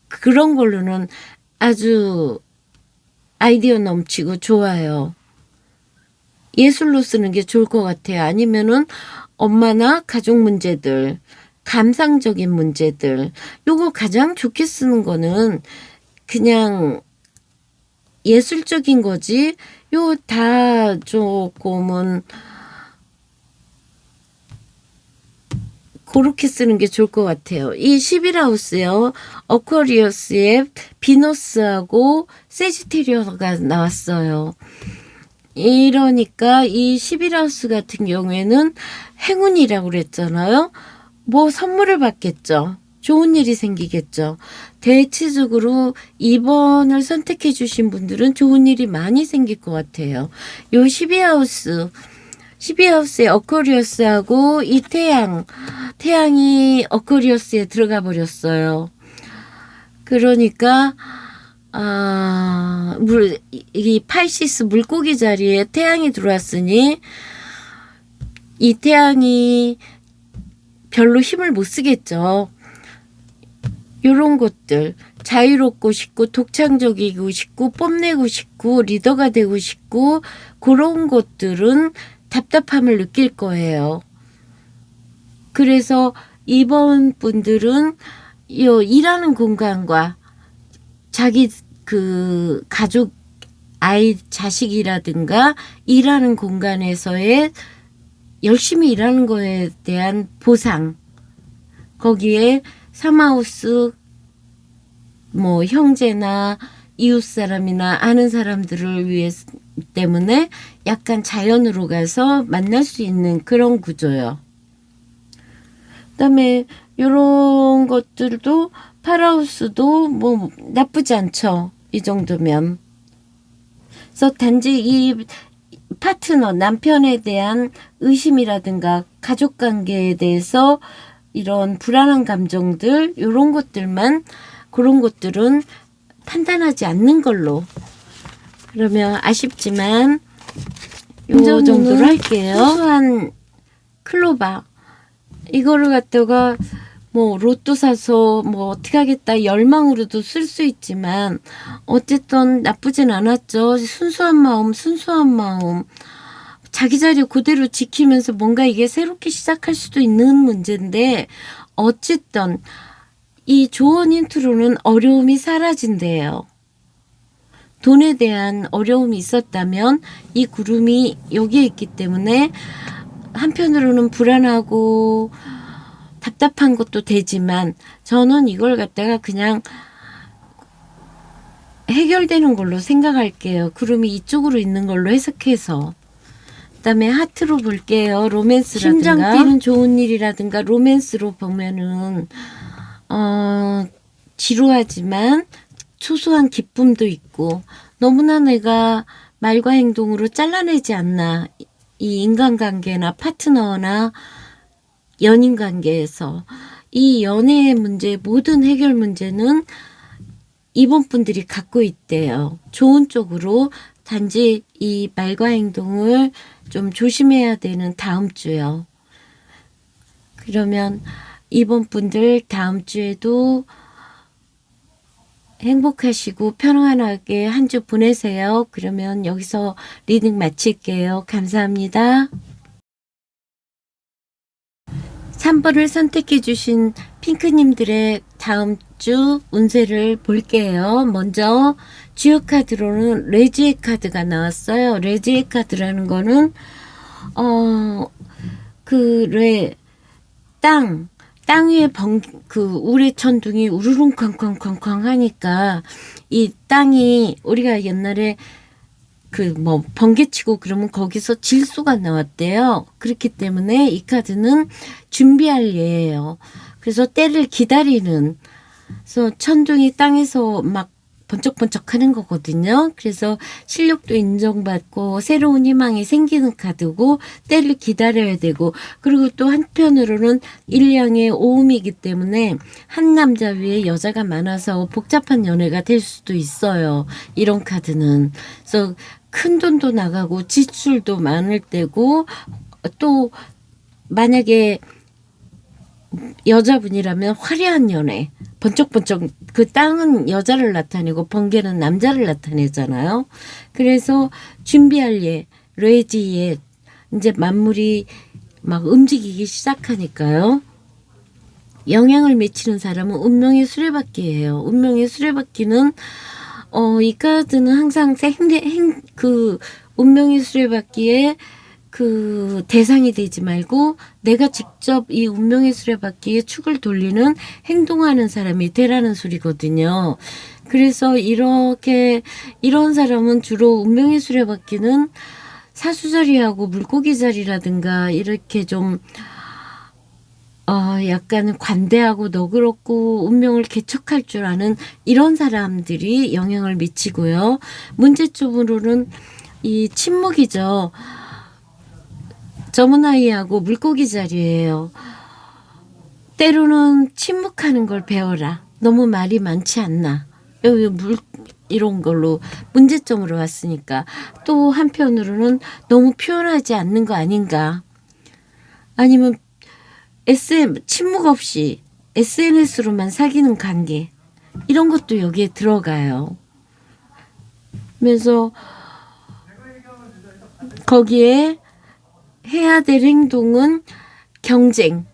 그런 걸로는 아주 아이디어 넘치고 좋아요. 예술로 쓰는 게 좋을 것 같아요. 아니면은 엄마나 가족 문제들, 감상적인 문제들, 요거 가장 좋게 쓰는 거는 그냥 예술적인 거지. 요 다 조금은 그렇게 쓰는 게 좋을 것 같아요. 이 11하우스요. 어쿼리어스에 비너스하고 세지테리어가 나왔어요. 이러니까 이 11하우스 같은 경우에는 행운이라고 그랬잖아요. 뭐 선물을 받겠죠. 좋은 일이 생기겠죠. 대체적으로 2번을 선택해 주신 분들은 좋은 일이 많이 생길 것 같아요. 요 12하우스에 어쿼리어스하고 이 태양이 어쿼리어스에 들어가 버렸어요. 그러니까 이 파이시스 물고기 자리에 태양이 들어왔으니 이 태양이 별로 힘을 못 쓰겠죠. 요런 것들 자유롭고 싶고 독창적이고 싶고 뽐내고 싶고 리더가 되고 싶고 그런 것들은 답답함을 느낄 거예요. 그래서 이번 분들은 요 일하는 공간과 자기 그 가족 아이 자식이라든가 일하는 공간에서의 열심히 일하는 거에 대한 보상, 거기에 삼하우스 뭐 형제나 이웃 사람이나 아는 사람들을 위해 때문에 약간 자연으로 가서 만날 수 있는 그런 구조요. 그다음에 이런 것들도 파라우스도 뭐 나쁘지 않죠. 이 정도면. 그래서 단지 이 파트너 남편에 대한 의심이라든가 가족관계에 대해서 이런 불안한 감정들 이런 것들만 그런 것들은 판단하지 않는 걸로. 그러면 아쉽지만 요 정도로 할게요. 소소한 클로바 이거를 갖다가 뭐 로또 사서 뭐 어떻게 하겠다 열망으로도 쓸 수 있지만 어쨌든 나쁘진 않았죠. 순수한 마음 자기 자리 그대로 지키면서 뭔가 이게 새롭게 시작할 수도 있는 문제인데 어쨌든 이 조언 힌트로는 어려움이 사라진대요. 돈에 대한 어려움이 있었다면 이 구름이 여기에 있기 때문에 한편으로는 불안하고 답답한 것도 되지만 저는 이걸 갖다가 그냥 해결되는 걸로 생각할게요. 구름이 이쪽으로 있는 걸로 해석해서. 그다음에 하트로 볼게요. 로맨스라든가 심장 뛰는 좋은 일이라든가 로맨스로 보면은 지루하지만 소소한 기쁨도 있고 너무나 내가 말과 행동으로 잘라내지 않나 이 인간관계나 파트너나 연인관계에서 이 연애의 문제 모든 해결 문제는 이번 분들이 갖고 있대요. 좋은 쪽으로 단지 이 말과 행동을 좀 조심해야 되는 다음 주요. 그러면 이번 분들 다음 주에도 행복하시고 편안하게 한 주 보내세요. 그러면 여기서 리딩 마칠게요. 감사합니다. 3번을 선택해 주신 핑크님들의 다음 주 운세를 볼게요. 먼저 주요 카드로는 레지의 카드가 나왔어요. 레지의 카드라는 거는 땅 위에 우레천둥이 우르릉 쾅쾅쾅쾅 하니까 이 땅이 우리가 옛날에 번개치고 그러면 거기서 질소가 나왔대요. 그렇기 때문에 이 카드는 준비할 예예요. 그래서 때를 기다리는, 그래서 천둥이 땅에서 막 번쩍번쩍 하는 거거든요. 그래서 실력도 인정받고 새로운 희망이 생기는 카드고 때를 기다려야 되고, 그리고 또 한편으로는 일량의 오음이기 때문에 한 남자 위에 여자가 많아서 복잡한 연애가 될 수도 있어요. 이런 카드는. 그래서 큰 돈도 나가고 지출도 많을 때고, 또 만약에 여자분이라면 화려한 연애, 번쩍번쩍, 그 땅은 여자를 나타내고 번개는 남자를 나타내잖아요. 그래서 준비할 예, 레지에 이제 만물이 막 움직이기 시작하니까요. 영향을 미치는 사람은 운명의 수레바퀴예요. 운명의 수레바퀴는 이 카드는 항상 운명의 수레바퀴에 그 대상이 되지 말고 내가 직접 이 운명의 수레바퀴에 축을 돌리는 행동하는 사람이 되라는 소리거든요. 그래서 이렇게 이런 사람은 주로 운명의 수레바퀴는 사수자리하고 물고기 자리라든가 이렇게 좀 약간 관대하고 너그럽고 운명을 개척할 줄 아는 이런 사람들이 영향을 미치고요. 문제점으로는 이 침묵이죠. 저문아이하고 물고기 자리예요. 때로는 침묵하는 걸 배워라. 너무 말이 많지 않나. 여기 이런 걸로 문제점으로 왔으니까. 또 한편으로는 너무 표현하지 않는 거 아닌가. 아니면 침묵 없이 SNS로만 사귀는 관계. 이런 것도 여기에 들어가요. 그래서 거기에 해야 될 행동은 경쟁.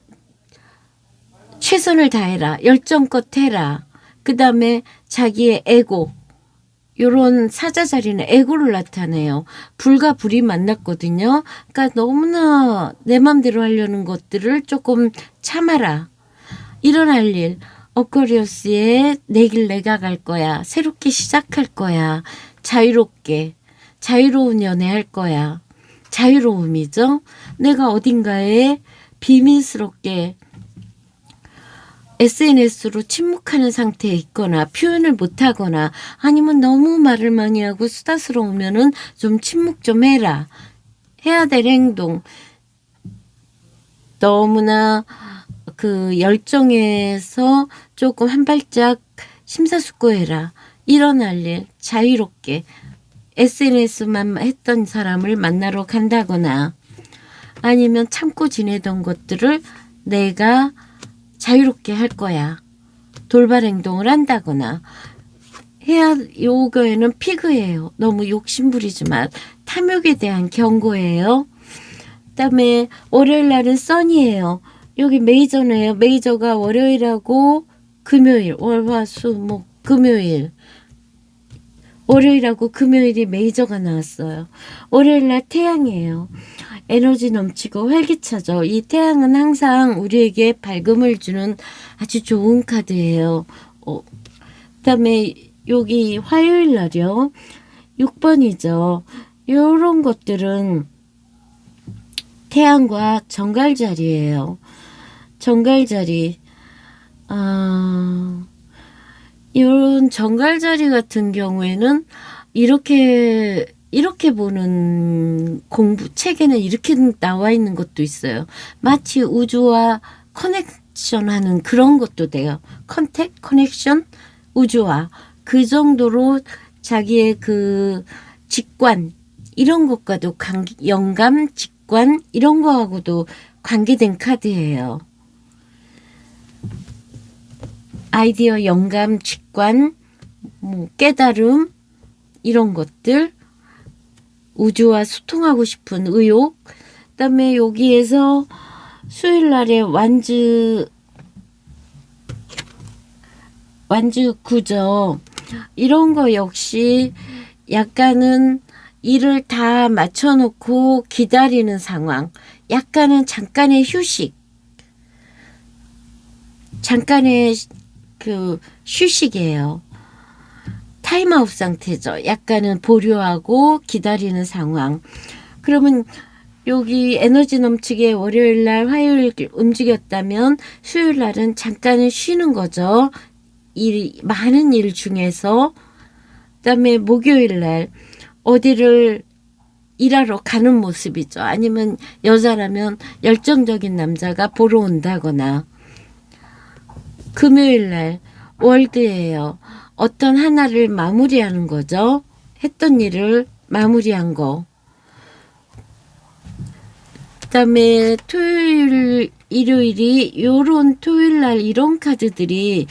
최선을 다해라. 열정껏 해라. 그 다음에 자기의 에고. 요런 사자 자리는 에고를 나타내요. 불과 불이 만났거든요. 그러니까 너무나 내 맘대로 하려는 것들을 조금 참아라. 일어날 일. 어커리어스에 내 길 내가 갈 거야. 새롭게 시작할 거야. 자유롭게. 자유로운 연애 할 거야. 자유로움이죠. 내가 어딘가에 비밀스럽게 SNS로 침묵하는 상태에 있거나 표현을 못하거나 아니면 너무 말을 많이 하고 수다스러우면은 좀 침묵 좀 해라. 해야 될 행동. 너무나 그 열정에서 조금 한 발짝 심사숙고해라. 일어날 일 자유롭게 SNS만 했던 사람을 만나러 간다거나 아니면 참고 지내던 것들을 내가 자유롭게 할 거야. 돌발 행동을 한다거나 요거에는 피그예요. 너무 욕심부리지만 탐욕에 대한 경고예요. 그다음에 월요일 날은 써니예요. 여기 메이저네요. 메이저가 월요일하고 금요일, 월화수목 금요일. 월요일하고 금요일이 메이저가 나왔어요. 월요일 날 태양이에요. 에너지 넘치고 활기차죠. 이 태양은 항상 우리에게 밝음을 주는 아주 좋은 카드예요. 그다음에 여기 화요일 날이요. 6번이죠. 이런 것들은 태양과 정갈자리예요. 정갈자리. 이런 정갈자리 같은 경우에는 이렇게 보는 공부 책에는 이렇게 나와 있는 것도 있어요. 마치 우주와 커넥션하는 그런 것도 돼요. 커넥션 우주와 그 정도로 자기의 그 직관 이런 것과도 영감 직관 이런 거하고도 관계된 카드예요. 아이디어, 영감, 직관, 깨달음 이런 것들 우주와 소통하고 싶은 의욕 그다음에 여기에서 수요일 날에 완주 구죠. 이런 거 역시 약간은 일을 다 맞춰놓고 기다리는 상황 약간은 잠깐의 휴식 잠깐의 그 휴식이에요. 타임아웃 상태죠. 약간은 보류하고 기다리는 상황. 그러면 여기 에너지 넘치게 월요일 날 화요일 움직였다면 수요일 날은 잠깐은 쉬는 거죠. 많은 일 중에서. 그다음에 목요일 날 어디를 일하러 가는 모습이죠. 아니면 여자라면 열정적인 남자가 보러 온다거나. 금요일 날 월드예요. 어떤 하나를 마무리하는 거죠. 했던 일을 마무리한 거. 그다음에 토요일, 일요일이 요런 토요일 날 이런 카드들이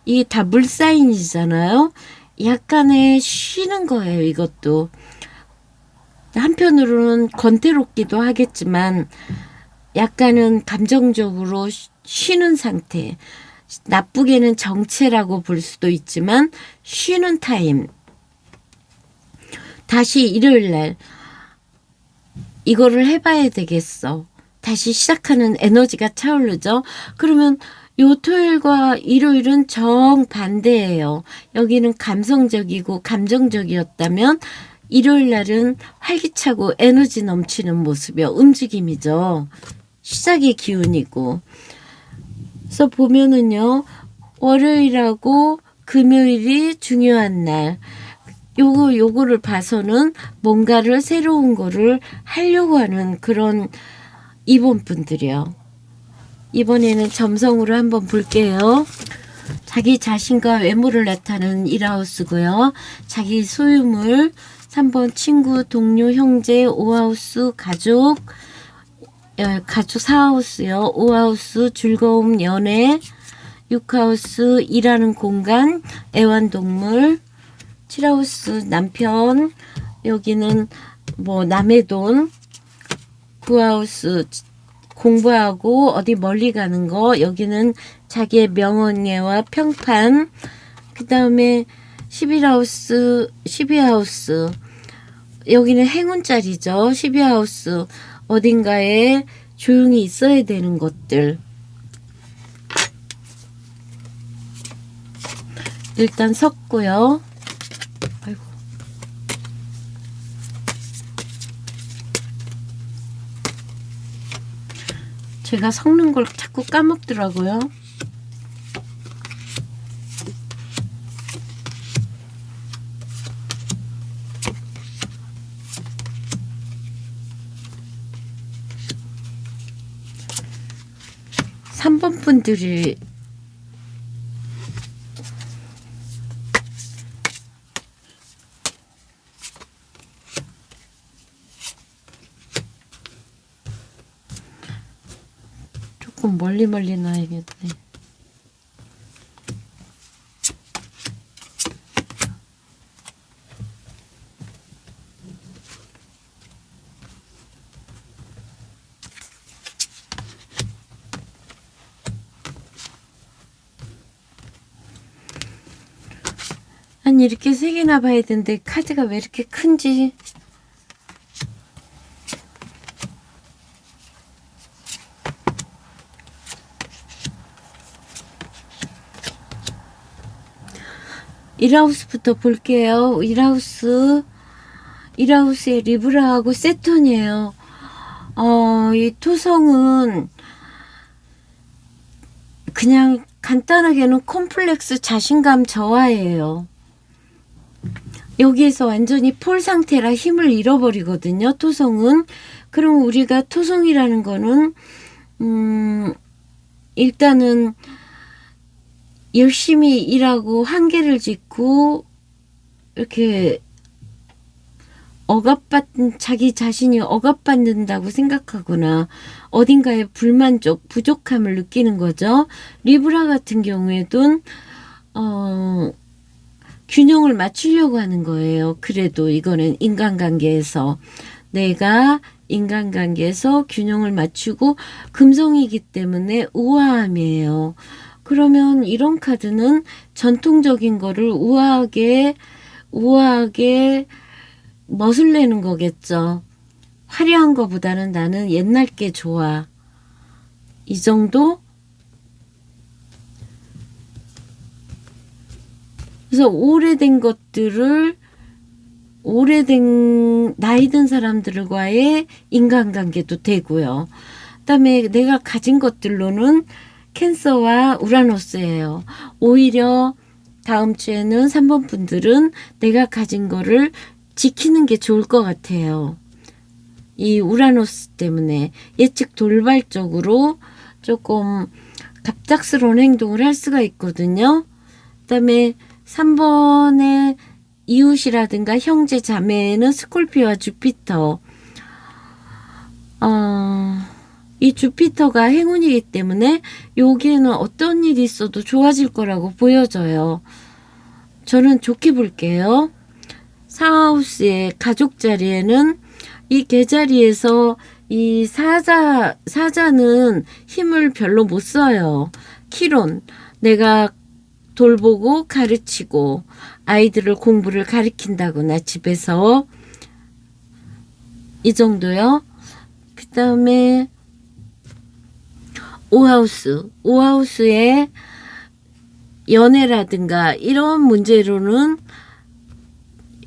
이게 다 물사인이잖아요. 약간의 쉬는 거예요. 이것도. 한편으로는 권태롭기도 하겠지만 약간은 감정적으로 쉬는 상태. 나쁘게는 정체라고 볼 수도 있지만 쉬는 타임. 다시 일요일 날 이거를 해봐야 되겠어. 다시 시작하는 에너지가 차오르죠. 그러면 요 토요일과 일요일은 정반대예요. 여기는 감성적이고 감정적이었다면 일요일 날은 활기차고 에너지 넘치는 모습이요. 움직임이죠. 시작의 기운이고. 그래서 보면은요. 월요일하고 금요일이 중요한 날. 요거를 봐서는 뭔가를 새로운 거를 하려고 하는 그런 이번 분들이요. 이번에는 점성으로 한번 볼게요. 자기 자신과 외모를 나타내는 1하우스고요. 자기 소유물 3번 친구, 동료, 형제, 5하우스 가족, 가족 4하우스요. 5하우스 즐거움, 연애, 6하우스 일하는 공간, 애완동물, 7하우스 남편, 여기는 뭐 남의 돈, 9하우스 공부하고 어디 멀리 가는 거, 여기는 자기의 명언예와 평판, 그 다음에 12하우스, 여기는 행운자리죠. 12하우스, 어딘가에 조용히 있어야 되는 것들. 일단 섰고요. 아이고. 제가 섞는 걸 자꾸 까먹더라고요. 삼 번 분들이 조금 멀리 놔야겠네. 아니 이렇게 세 개나 봐야 되는데 카드가 왜 이렇게 큰지. 일하우스부터 볼게요. 일하우스의 리브라하고 세턴이에요. 이 토성은 그냥 간단하게는 콤플렉스 자신감 저하예요. 여기에서 완전히 폴 상태라 힘을 잃어버리거든요. 토성은. 그럼 우리가 토성이라는 거는 일단은 열심히 일하고 한계를 짓고 이렇게 자기 자신이 억압받는다고 생각하거나 어딘가에 불만족, 부족함을 느끼는 거죠. 리브라 같은 경우에도 균형을 맞추려고 하는 거예요. 그래도 이거는 인간관계에서 내가 인간관계에서 균형을 맞추고 금성이기 때문에 우아함이에요. 그러면 이런 카드는 전통적인 거를 우아하게 멋을 내는 거겠죠. 화려한 거보다는 나는 옛날 게 좋아. 이 정도? 그래서 나이 든 사람들과의 인간관계도 되고요. 그다음에 내가 가진 것들로는 캔서와 우라노스예요. 오히려 다음 주에는 3번 분들은 내가 가진 거를 지키는 게 좋을 것 같아요. 이 우라노스 때문에 예측 돌발적으로 조금 갑작스러운 행동을 할 수가 있거든요. 그다음에 3번의 이웃이라든가 형제 자매는 스콜피오와 주피터. 이 주피터가 행운이기 때문에 여기에는 어떤 일이 있어도 좋아질 거라고 보여져요. 저는 좋게 볼게요. 4하우스의 가족 자리에는 이 계자리에서 이 사자는 힘을 별로 못 써요. 키론, 내가 돌보고 가르치고 아이들을 공부를 가르친다거나 집에서 이 정도요. 그다음에 오하우스의 연애라든가 이런 문제로는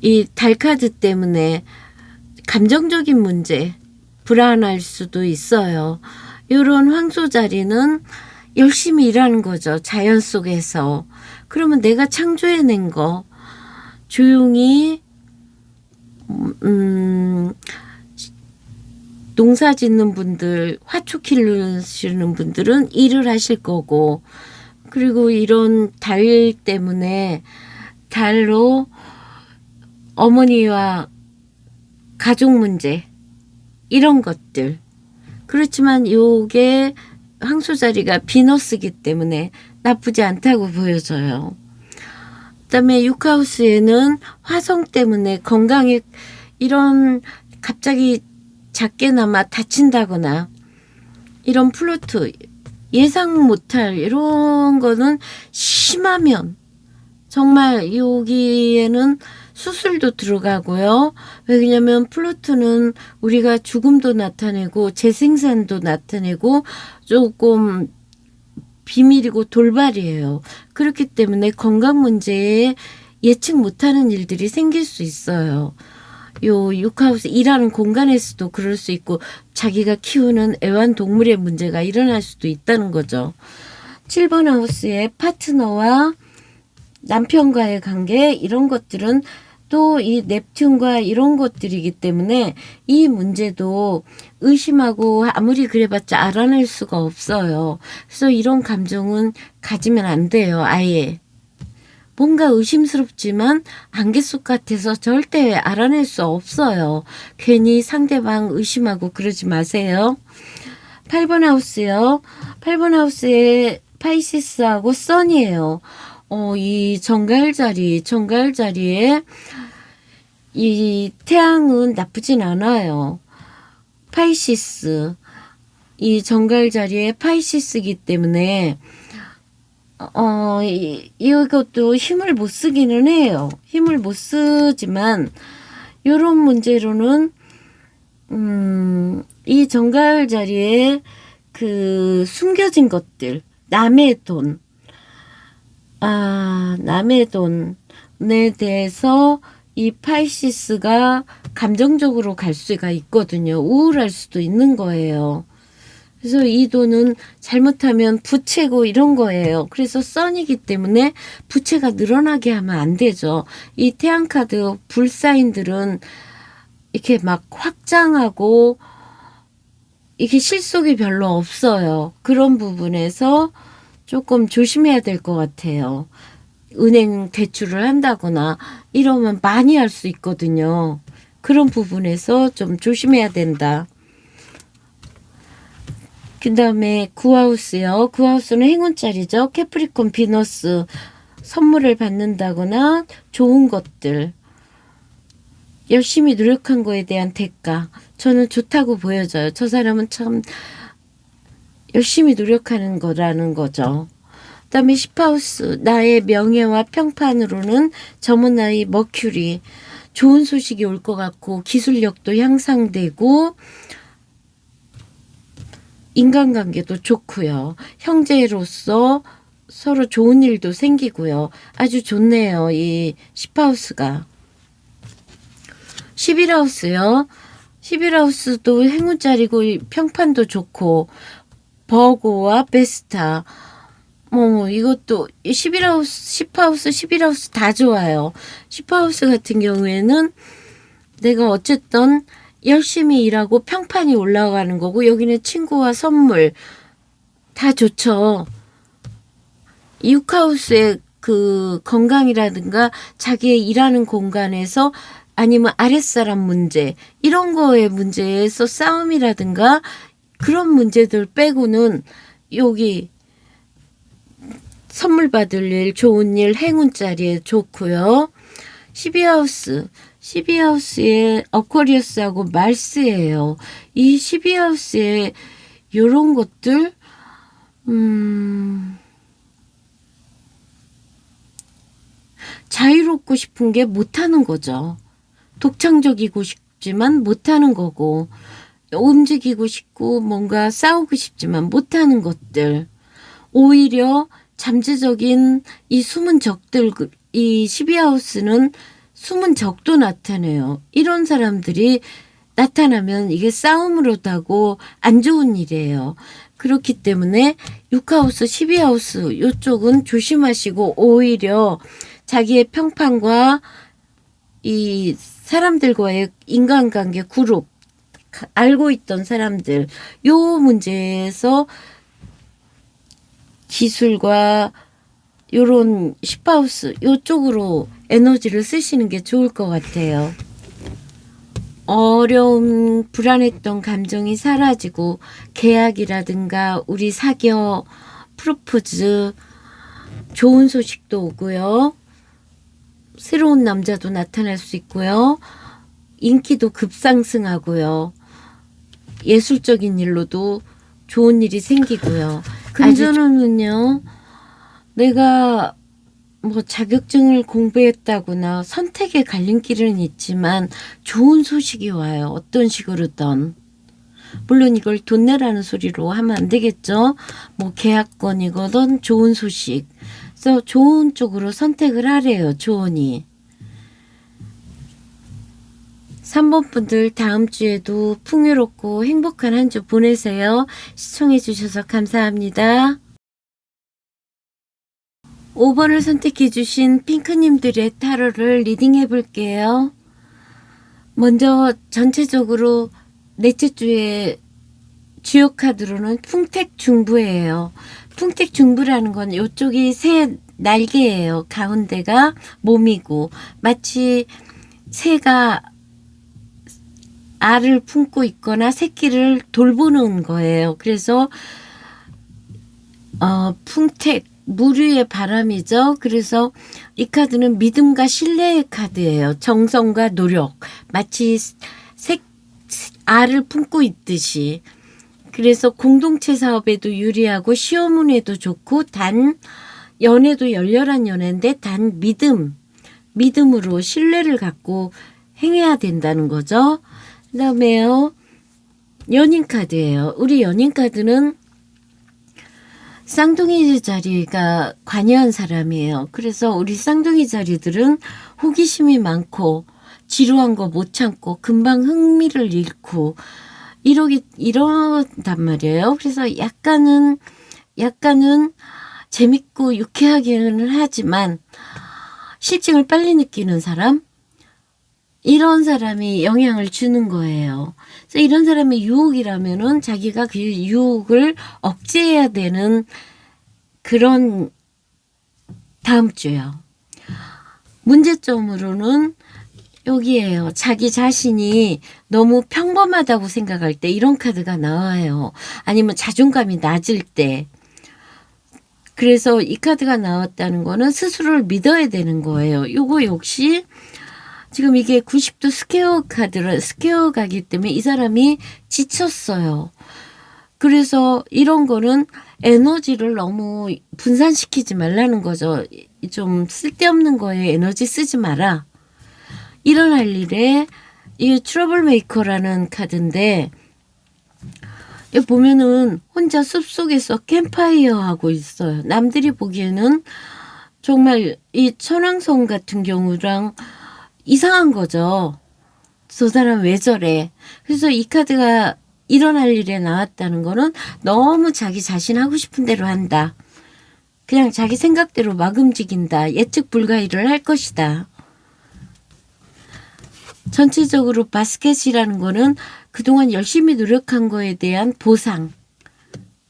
이 달카드 때문에 감정적인 문제, 불안할 수도 있어요. 이런 황소 자리는 열심히 일하는 거죠. 자연 속에서. 그러면 내가 창조해낸 거 조용히 농사 짓는 분들, 화초 키우시는 분들은 일을 하실 거고, 그리고 이런 달 때문에 달로 어머니와 가족 문제 이런 것들. 그렇지만 요게 황소자리가 비너스기 때문에 나쁘지 않다고 보여져요. 그다음에 6하우스에는 화성 때문에 건강에 이런 갑자기 작게나마 다친다거나 이런 플루토 예상 못할 이런 거는 심하면 정말 여기에는 수술도 들어가고요. 왜냐면 플루토는 우리가 죽음도 나타내고 재생산도 나타내고 조금 비밀이고 돌발이에요. 그렇기 때문에 건강 문제에 예측 못하는 일들이 생길 수 있어요. 요 6하우스 일하는 공간에서도 그럴 수 있고 자기가 키우는 애완동물의 문제가 일어날 수도 있다는 거죠. 7번 하우스의 파트너와 남편과의 관계 이런 것들은 또 이 넵튠과 이런 것들이기 때문에 이 문제도 의심하고 아무리 그래봤자 알아낼 수가 없어요. 그래서 이런 감정은 가지면 안 돼요. 아예. 뭔가 의심스럽지만 안개 속 같아서 절대 알아낼 수 없어요. 괜히 상대방 의심하고 그러지 마세요. 8번 하우스요. 8번 하우스에 파이시스하고 선이에요. 이 정갈자리에 이 태양은 나쁘진 않아요. 파이시스. 이 정갈자리에 파이시스이기 때문에 이것도 힘을 못 쓰기는 해요. 힘을 못 쓰지만 이런 문제로는 이 정가을 자리에 그 숨겨진 것들 남의 돈에 대해서 이 파이시스가 감정적으로 갈 수가 있거든요. 우울할 수도 있는 거예요. 그래서 이 돈은 잘못하면 부채고 이런 거예요. 그래서 선이기 때문에 부채가 늘어나게 하면 안 되죠. 이 태양카드 불사인들은 이렇게 막 확장하고 이게 실속이 별로 없어요. 그런 부분에서 조금 조심해야 될 것 같아요. 은행 대출을 한다거나 이러면 많이 할 수 있거든요. 그런 부분에서 좀 조심해야 된다. 그 다음에 9하우스요. 9하우스는 행운자리죠. 캐프리콘 비너스 선물을 받는다거나 좋은 것들 열심히 노력한 거에 대한 대가 저는 좋다고 보여져요. 저 사람은 참 열심히 노력하는 거라는 거죠. 그 다음에 10하우스 나의 명예와 평판으로는 저문나의 머큐리 좋은 소식이 올 것 같고 기술력도 향상되고 인간관계도 좋고요. 형제로서 서로 좋은 일도 생기고요. 아주 좋네요. 이 10하우스가. 11하우스요. 11하우스도 행운자리고 평판도 좋고 버고와 베스타 이것도 11하우스, 10하우스, 11하우스 다 좋아요. 10하우스 같은 경우에는 내가 어쨌든 열심히 일하고 평판이 올라가는 거고 여기는 친구와 선물 다 좋죠. 6하우스의 그 건강이라든가 자기의 일하는 공간에서 아니면 아랫사람 문제 이런 거의 문제에서 싸움이라든가 그런 문제들 빼고는 여기 선물 받을 일, 좋은 일, 행운자리에 좋고요. 12하우스에 어쿼리어스하고 말스예요. 이 12하우스에 요런 것들 자유롭고 싶은 게 못하는 거죠. 독창적이고 싶지만 못하는 거고 움직이고 싶고 뭔가 싸우고 싶지만 못하는 것들, 오히려 잠재적인 이 숨은 적들, 이 12하우스는 숨은 적도 나타내요. 이런 사람들이 나타나면 이게 싸움으로 타고 안 좋은 일이에요. 그렇기 때문에 6하우스, 12하우스 이쪽은 조심하시고, 오히려 자기의 평판과 이 사람들과의 인간관계 그룹, 알고 있던 사람들, 요 문제에서 기술과 요런 10하우스 요쪽으로 에너지를 쓰시는 게 좋을 것 같아요. 어려움, 불안했던 감정이 사라지고 계약이라든가 우리 사겨, 프로포즈, 좋은 소식도 오고요. 새로운 남자도 나타날 수 있고요. 인기도 급상승하고요. 예술적인 일로도 좋은 일이 생기고요. 금전운은요, 내가 뭐 자격증을 공부했다거나 선택의 갈림길은 있지만 좋은 소식이 와요. 어떤 식으로든. 물론 이걸 돈 내라는 소리로 하면 안 되겠죠. 뭐 계약건이거든 좋은 소식. 그래서 좋은 쪽으로 선택을 하래요. 조언이. 3번 분들 다음 주에도 풍요롭고 행복한 한 주 보내세요. 시청해 주셔서 감사합니다. 5번을 선택해 주신 핑크님들의 타로를 리딩해 볼게요. 먼저 전체적으로 넷째 주의 주요 카드로는 풍택중부예요. 풍택중부라는 건 이쪽이 새 날개예요. 가운데가 몸이고 마치 새가 알을 품고 있거나 새끼를 돌보는 거예요. 그래서 풍택, 물 위의 바람이죠. 그래서 이 카드는 믿음과 신뢰의 카드예요. 정성과 노력, 마치 알을 품고 있듯이. 그래서 공동체 사업에도 유리하고 시험운에도 좋고, 단 연애도 열렬한 연애인데 단 믿음으로 신뢰를 갖고 행해야 된다는 거죠. 그 다음에요, 연인 카드예요. 우리 연인 카드는 쌍둥이 자리가 관여한 사람이에요. 그래서 우리 쌍둥이 자리들은 호기심이 많고 지루한 거 못 참고 금방 흥미를 잃고 이런단 말이에요. 그래서 약간은 재밌고 유쾌하기는 하지만 실증을 빨리 느끼는 사람, 이런 사람이 영향을 주는 거예요. 그래서 이런 사람의 유혹이라면은 자기가 그 유혹을 억제해야 되는 그런 다음 주요. 문제점으로는 여기에요. 자기 자신이 너무 평범하다고 생각할 때 이런 카드가 나와요. 아니면 자존감이 낮을 때. 그래서 이 카드가 나왔다는 거는 스스로를 믿어야 되는 거예요. 요거 역시 지금 이게 90도 스퀘어 가기 때문에 이 사람이 지쳤어요. 그래서 이런 거는 에너지를 너무 분산시키지 말라는 거죠. 좀 쓸데없는 거에 에너지 쓰지 마라. 일어날 일에 이 트러블 메이커라는 카드인데, 여기 보면은 혼자 숲속에서 캠파이어 하고 있어요. 남들이 보기에는 정말 이 천왕성 같은 경우랑 이상한 거죠. 저 사람 왜 저래? 그래서 이 카드가 일어날 일에 나왔다는 거는 너무 자기 자신 하고 싶은 대로 한다. 그냥 자기 생각대로 막 움직인다. 예측 불가 일을 할 것이다. 전체적으로 바스켓이라는 거는 그동안 열심히 노력한 거에 대한 보상.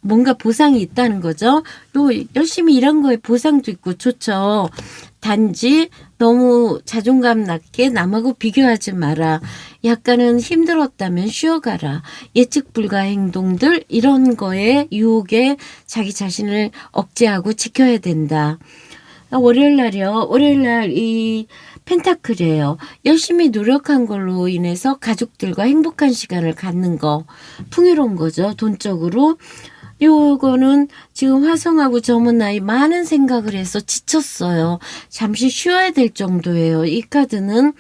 뭔가 보상이 있다는 거죠. 또 열심히 일한 거에 보상도 있고 좋죠. 단지 너무 자존감 낮게 남하고 비교하지 마라. 약간은 힘들었다면 쉬어가라. 예측 불가 행동들, 이런 거에 유혹에 자기 자신을 억제하고 지켜야 된다. 월요일 날이요. 월요일 날 이 펜타클이에요. 열심히 노력한 걸로 인해서 가족들과 행복한 시간을 갖는 거, 풍요로운 거죠. 돈적으로. 요거는 지금 화성하고 젊은 나이 많은 생각을 해서 지쳤어요. 잠시 쉬어야 될 정도예요. 이 카드는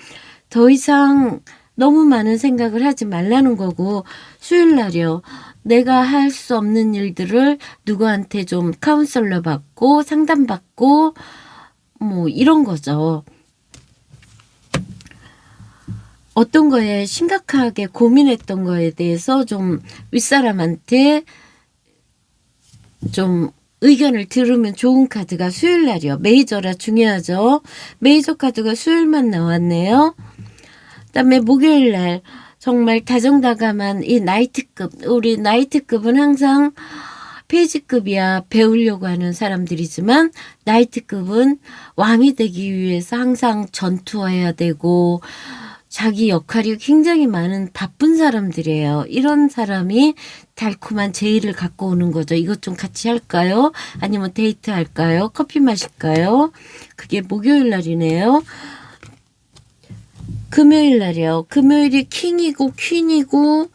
더 이상 너무 많은 생각을 하지 말라는 거고, 수요일 날이요. 내가 할 수 없는 일들을 누구한테 좀 카운셀러 받고 상담받고 뭐 이런 거죠. 어떤 거에 심각하게 고민했던 거에 대해서 좀 윗사람한테 좀 의견을 들으면 좋은 카드가 수요일 날이요. 메이저라 중요하죠. 메이저 카드가 수요일만 나왔네요. 그다음에 목요일 날 정말 다정다감한 이 나이트급, 우리 나이트급은 항상 페이지급이야 배우려고 하는 사람들이지만 나이트급은 왕이 되기 위해서 항상 전투해야 되고 자기 역할이 굉장히 많은 바쁜 사람들이에요. 이런 사람이 달콤한 제의를 갖고 오는 거죠. 이것 좀 같이 할까요? 아니면 데이트 할까요? 커피 마실까요? 그게 목요일 날이네요. 금요일 날이요. 금요일이 킹이고 퀸이고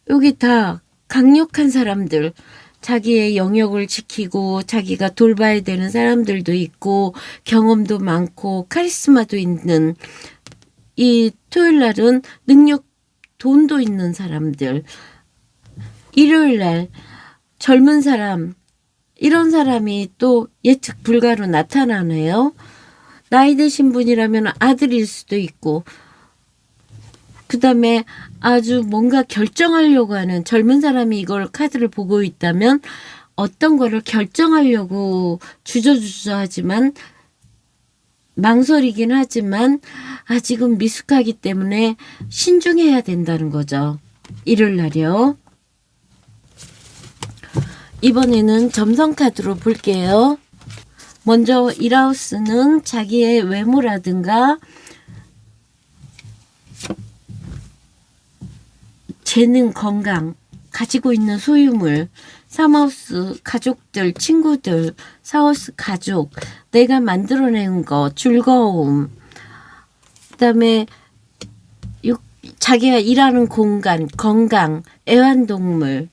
여기 다 강력한 사람들, 자기의 영역을 지키고 자기가 돌봐야 되는 사람들도 있고 경험도 많고 카리스마도 있는 이 토요일 날은 능력, 돈도 있는 사람들. 일요일 날 젊은 사람, 이런 사람이 또 예측 불가로 나타나네요. 나이 드신 분이라면 아들일 수도 있고, 그 다음에 아주 뭔가 결정하려고 하는 젊은 사람이 이걸 카드를 보고 있다면 어떤 거를 결정하려고 주저주저하지만 망설이긴 하지만 아직은 미숙하기 때문에 신중해야 된다는 거죠. 일요일 날이요. 이번에는 점성 카드로 볼게요. 먼저 1하우스는 자기의 외모라든가 재능, 건강, 가지고 있는 소유물, 3하우스 가족들, 친구들, 4하우스 가족, 내가 만들어낸 거, 즐거움, 그 다음에 자기가 일하는 공간, 건강, 애완동물,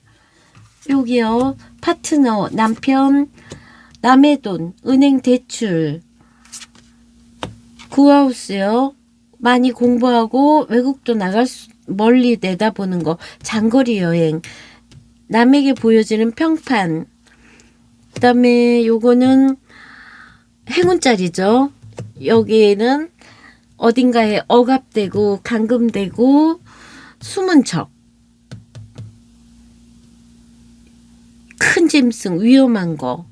여기요, 파트너, 남편, 남의 돈, 은행 대출, 9하우스요, 많이 공부하고 외국도 나갈 수, 멀리 내다보는 거, 장거리 여행, 남에게 보여지는 평판, 그 다음에 요거는 행운자리죠. 여기에는 어딘가에 억압되고 감금되고 숨은 척, 큰 짐승, 위험한 거,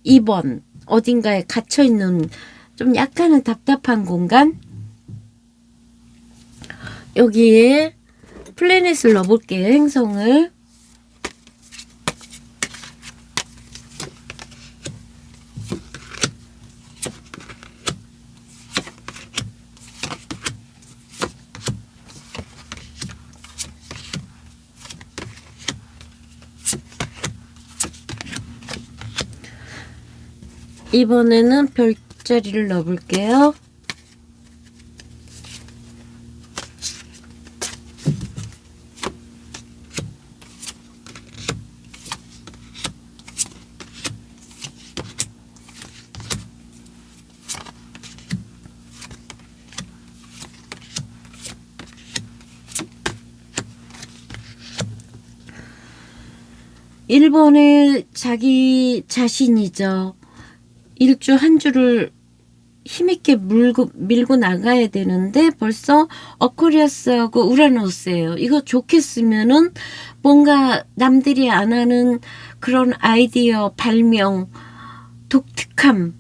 2번 어딘가에 갇혀있는 좀 약간은 답답한 공간, 여기에 플래닛을 넣어볼게요. 행성을. 이번에는 별자리를 넣어볼게요. 일본의 자기 자신이죠. 일주 한 주를 힘있게 밀고 나가야 되는데 벌써 어쿠리어스하고 우라노스예요. 이거 좋게 쓰면은 뭔가 남들이 안 하는 그런 아이디어, 발명, 독특함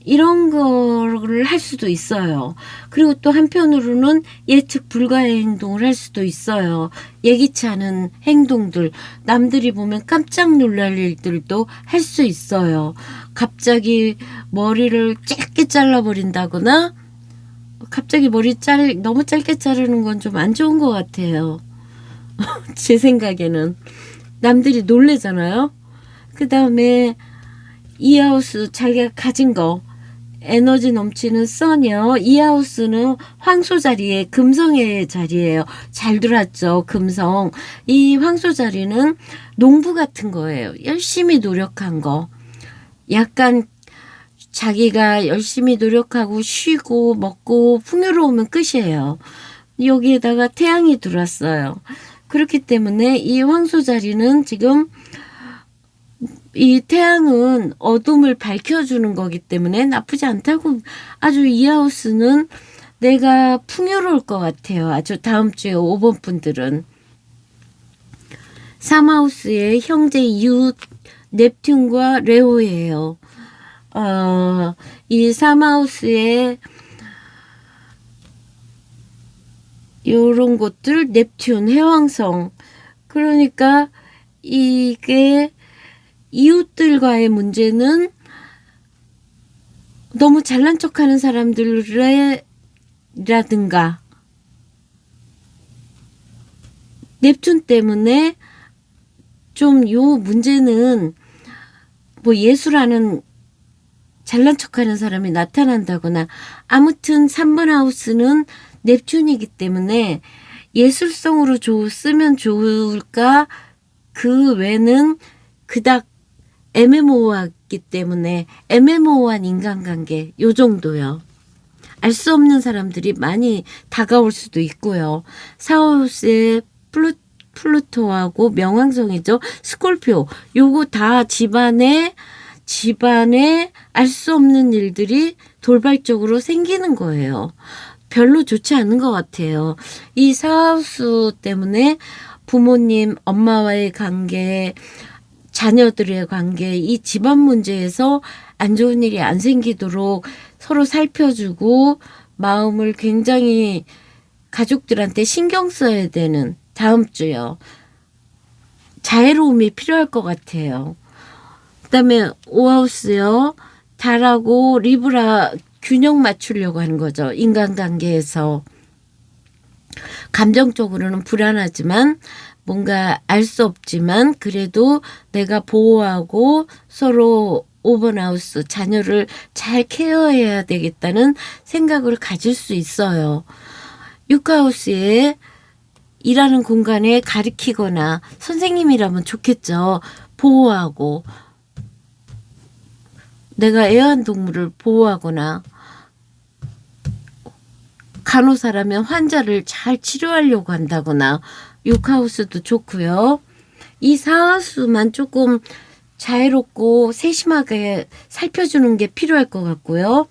이런 거를 할 수도 있어요. 그리고 또 한편으로는 예측 불가의 행동을 할 수도 있어요. 예기치 않은 행동들, 남들이 보면 깜짝 놀랄 일들도 할 수 있어요. 갑자기 머리를 짧게 잘라버린다거나 갑자기 머리 너무 짧게 자르는 건 좀 안 좋은 것 같아요. 제 생각에는. 남들이 놀래잖아요. 그 다음에 이 하우스 자기가 가진 거 에너지 넘치는 선이요. 이 하우스는 황소 자리에 금성의 자리예요. 잘 들었죠. 금성. 이 황소 자리는 농부 같은 거예요. 열심히 노력한 거. 약간 자기가 열심히 노력하고 쉬고 먹고 풍요로우면 끝이에요. 여기에다가 태양이 들어왔어요. 그렇기 때문에 이 황소 자리는 지금 이 태양은 어둠을 밝혀주는 거기 때문에 나쁘지 않다고, 아주 이 하우스는 내가 풍요로울 것 같아요. 아주 다음 주에 5번 분들은. 3하우스의 형제 이웃 넵튠과 레오예요. 이 3하우스의 요런 것들, 넵튠, 해왕성. 그러니까 이게 이웃들과의 문제는 너무 잘난 척하는 사람들이라든가 넵튠 때문에 좀 요 문제는 뭐 예수라는 잘난 척하는 사람이 나타난다거나, 아무튼 3번 하우스는 넵튠이기 때문에 예술성으로 쓰면 좋을까, 그 외는 그닥 애매모호하기 때문에 애매모호한 인간관계, 요 정도요. 알 수 없는 사람들이 많이 다가올 수도 있고요. 4하우스의 플루토하고 명왕성이죠. 스콜피오. 요거 다 집안에 알 수 없는 일들이 돌발적으로 생기는 거예요. 별로 좋지 않은 것 같아요. 이 4하우스 때문에 부모님, 엄마와의 관계, 자녀들의 관계, 이 집안 문제에서 안 좋은 일이 안 생기도록 서로 살펴주고 마음을 굉장히 가족들한테 신경 써야 되는 다음 주요. 자애로움이 필요할 것 같아요. 그다음에 5하우스요. 달하고 리브라 균형 맞추려고 하는 거죠. 인간관계에서. 감정적으로는 불안하지만, 뭔가 알 수 없지만 그래도 내가 보호하고 서로 5번 하우스 자녀를 잘 케어해야 되겠다는 생각을 가질 수 있어요. 6하우스에 일하는 공간에 가리키거나, 선생님이라면 좋겠죠. 보호하고, 내가 애완동물을 보호하거나, 간호사라면 환자를 잘 치료하려고 한다거나, 6하우스도 좋고요. 이 4하우스만 조금 자애롭고 세심하게 살펴주는 게 필요할 것 같고요.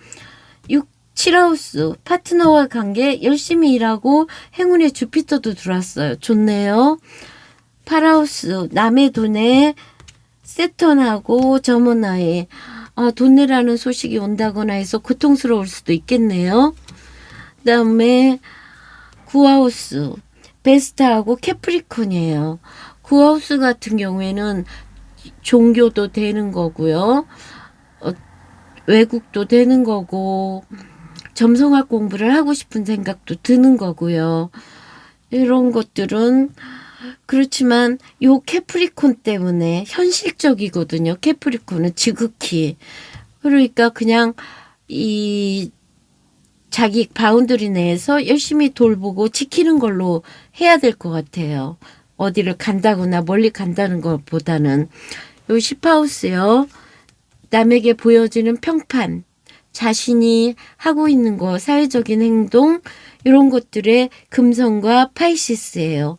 7하우스 파트너와 관계, 열심히 일하고 행운의 주피터도 들어왔어요. 좋네요. 8하우스 남의 돈에 세턴하고 저머나에 돈 내라는 소식이 온다거나 해서 고통스러울 수도 있겠네요. 그 다음에 9하우스 베스타하고 캐프리콘이에요. 9하우스 같은 경우에는 종교도 되는 거고요. 외국도 되는 거고, 점성학 공부를 하고 싶은 생각도 드는 거고요. 이런 것들은 그렇지만 요 캐프리콘 때문에 현실적이거든요. 캐프리콘은 지극히. 그러니까 그냥 이 자기 바운더리 내에서 열심히 돌보고 지키는 걸로 해야 될 것 같아요. 어디를 간다거나 멀리 간다는 것보다는. 요 10하우스요. 남에게 보여지는 평판, 자신이 하고 있는 거, 사회적인 행동, 이런 것들의 금성과 파이시스예요.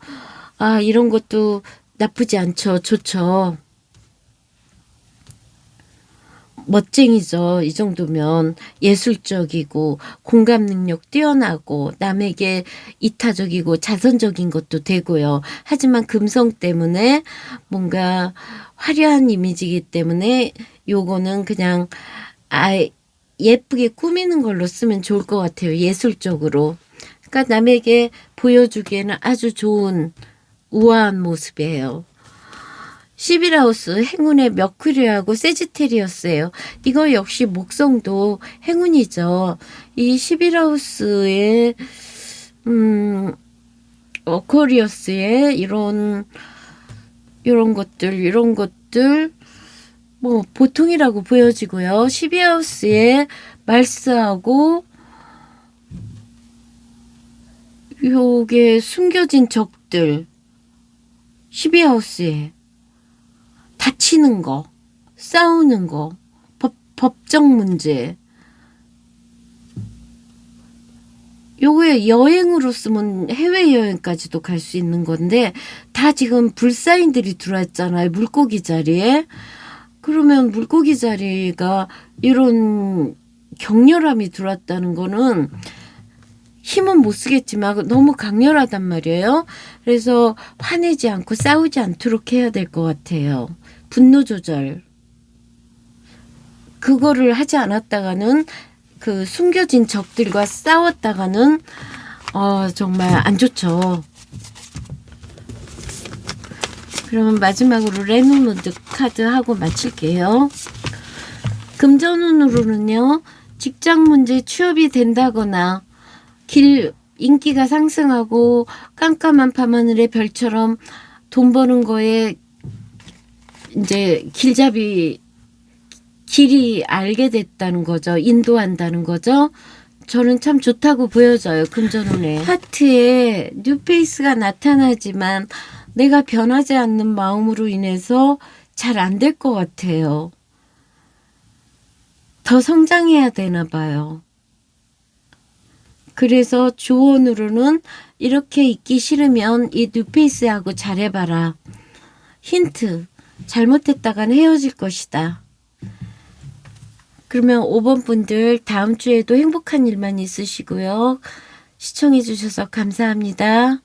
이런 것도 나쁘지 않죠. 좋죠. 멋쟁이죠. 이 정도면 예술적이고 공감 능력 뛰어나고 남에게 이타적이고 자선적인 것도 되고요. 하지만 금성 때문에 뭔가 화려한 이미지이기 때문에 요거는 그냥 예쁘게 꾸미는 걸로 쓰면 좋을 것 같아요. 예술적으로. 그러니까 남에게 보여주기에는 아주 좋은 우아한 모습이에요. 11하우스 행운의 머큐리하고 세지테리어스예요. 이거 역시 목성도 행운이죠. 이 11하우스의 어커리어스의 이런 것들 뭐 보통이라고 보여지고요. 12하우스의 말스하고 요게 숨겨진 적들, 12하우스에 다치는 거, 싸우는 거, 법적 문제, 요게 여행으로 쓰면 해외여행까지도 갈 수 있는 건데 다 지금 불사인들이 들어왔잖아요. 물고기 자리에. 그러면 물고기 자리가 이런 격렬함이 들어왔다는 거는 힘은 못 쓰겠지만 너무 강렬하단 말이에요. 그래서 화내지 않고 싸우지 않도록 해야 될 것 같아요. 분노 조절. 그거를 하지 않았다가는 그 숨겨진 적들과 싸웠다가는 정말 안 좋죠. 그러면 마지막으로 레노노드 카드 하고 마칠게요. 금전운으로는요. 직장 문제 취업이 된다거나 인기가 상승하고 깜깜한 밤하늘의 별처럼 돈 버는 거에 이제 길이 알게 됐다는 거죠. 인도한다는 거죠. 저는 참 좋다고 보여져요. 금전운에. 하트에 뉴페이스가 나타나지만 내가 변하지 않는 마음으로 인해서 잘 안 될 것 같아요. 더 성장해야 되나 봐요. 그래서 조언으로는 이렇게 있기 싫으면 이 뉴페이스하고 잘해봐라. 힌트. 잘못했다간 헤어질 것이다. 그러면 5번 분들 다음 주에도 행복한 일만 있으시고요. 시청해 주셔서 감사합니다.